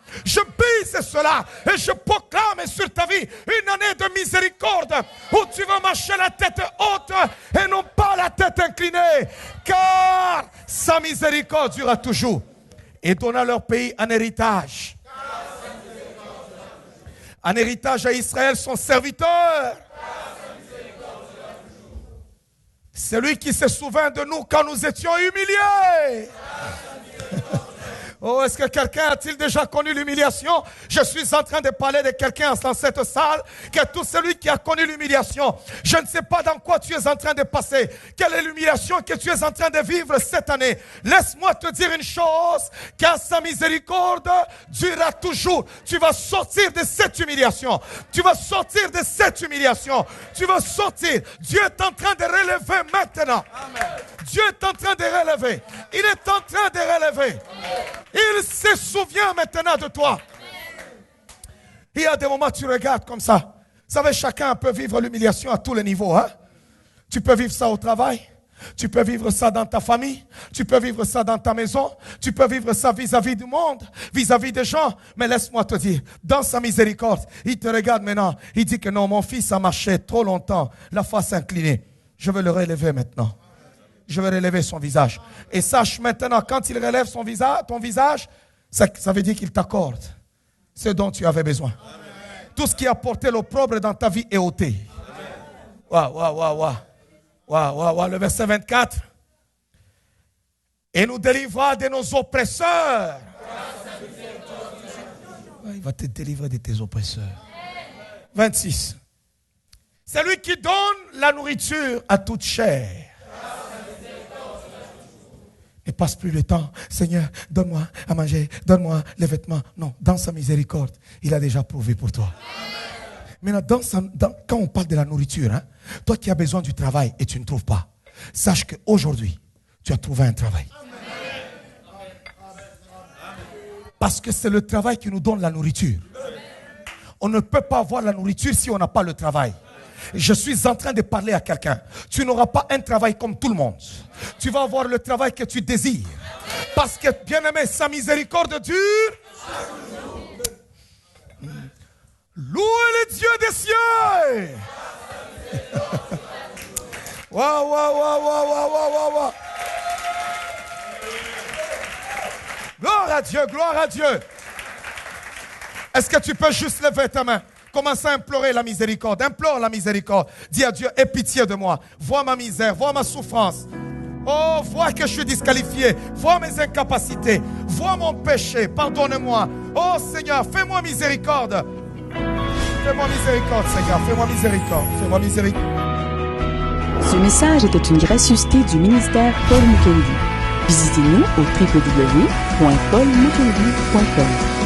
et je proclame sur ta vie une année de miséricorde où tu vas marcher la tête haute et non pas la tête inclinée, car sa miséricorde durera toujours. Et donna leur pays en héritage. En héritage à Israël, son serviteur. Celui qui se souvient de nous quand nous étions humiliés. Oh, est-ce que quelqu'un a-t-il déjà connu l'humiliation? Je suis en train de parler de quelqu'un dans cette salle, que tout celui qui a connu l'humiliation, je ne sais pas dans quoi tu es en train de passer, quelle est l'humiliation que tu es en train de vivre cette année. Laisse-moi te dire une chose, car sa miséricorde durera toujours. Tu vas sortir de cette humiliation. Tu vas sortir de cette humiliation. Tu vas sortir. Dieu est en train de relever maintenant. Amen. Dieu est en train de relever. Il est en train de relever. Il se souvient maintenant de toi. Il y a des moments où tu regardes comme ça. Vous savez, chacun peut vivre l'humiliation à tous les niveaux. Hein? Tu peux vivre ça au travail. Tu peux vivre ça dans ta famille. Tu peux vivre ça dans ta maison. Tu peux vivre ça vis-à-vis du monde, vis-à-vis des gens. Mais laisse-moi te dire, dans sa miséricorde, il te regarde maintenant. Il dit que non, mon fils a marché trop longtemps, la face inclinée. Je veux le relever maintenant. Je vais relever son visage. Et sache maintenant, quand il relève son visage, ton visage, ça veut dire qu'il t'accorde ce dont tu avais besoin. Amen. Tout ce qui a porté l'opprobre dans ta vie est ôté. Le verset 24. Et nous délivra de nos oppresseurs. Il va te délivrer de tes oppresseurs. 26. C'est lui qui donne la nourriture à toute chair. Ne passe plus le temps. Seigneur, donne-moi à manger, donne-moi les vêtements. Non, dans sa miséricorde, il a déjà prouvé pour toi. Amen. Maintenant, quand on parle de la nourriture, hein, toi qui as besoin du travail et tu ne trouves pas, sache qu'aujourd'hui, tu as trouvé un travail. Amen. Parce que c'est le travail qui nous donne la nourriture. On ne peut pas avoir la nourriture si on n'a pas le travail. Je suis en train de parler à quelqu'un. Tu n'auras pas un travail comme tout le monde. Tu vas avoir le travail que tu désires. Parce que, bien-aimé, sa miséricorde dure. Louez le Dieu des cieux. Waouh, waouh, waouh, waouh, waouh, waouh, waouh. Gloire à Dieu, gloire à Dieu. Est-ce que tu peux juste lever ta main? Commence à implorer la miséricorde. Implore la miséricorde. Dis à Dieu, aie pitié de moi. Vois ma misère, vois ma souffrance. Oh, vois que je suis disqualifié. Vois mes incapacités. Vois mon péché. Pardonne-moi. Oh Seigneur, fais-moi miséricorde. Fais-moi miséricorde, Seigneur. Fais-moi miséricorde. Fais-moi miséricorde. Ce message était une gracieuseté du ministère Paul Mukendi. Visitez-nous au www.paulmukendi.com.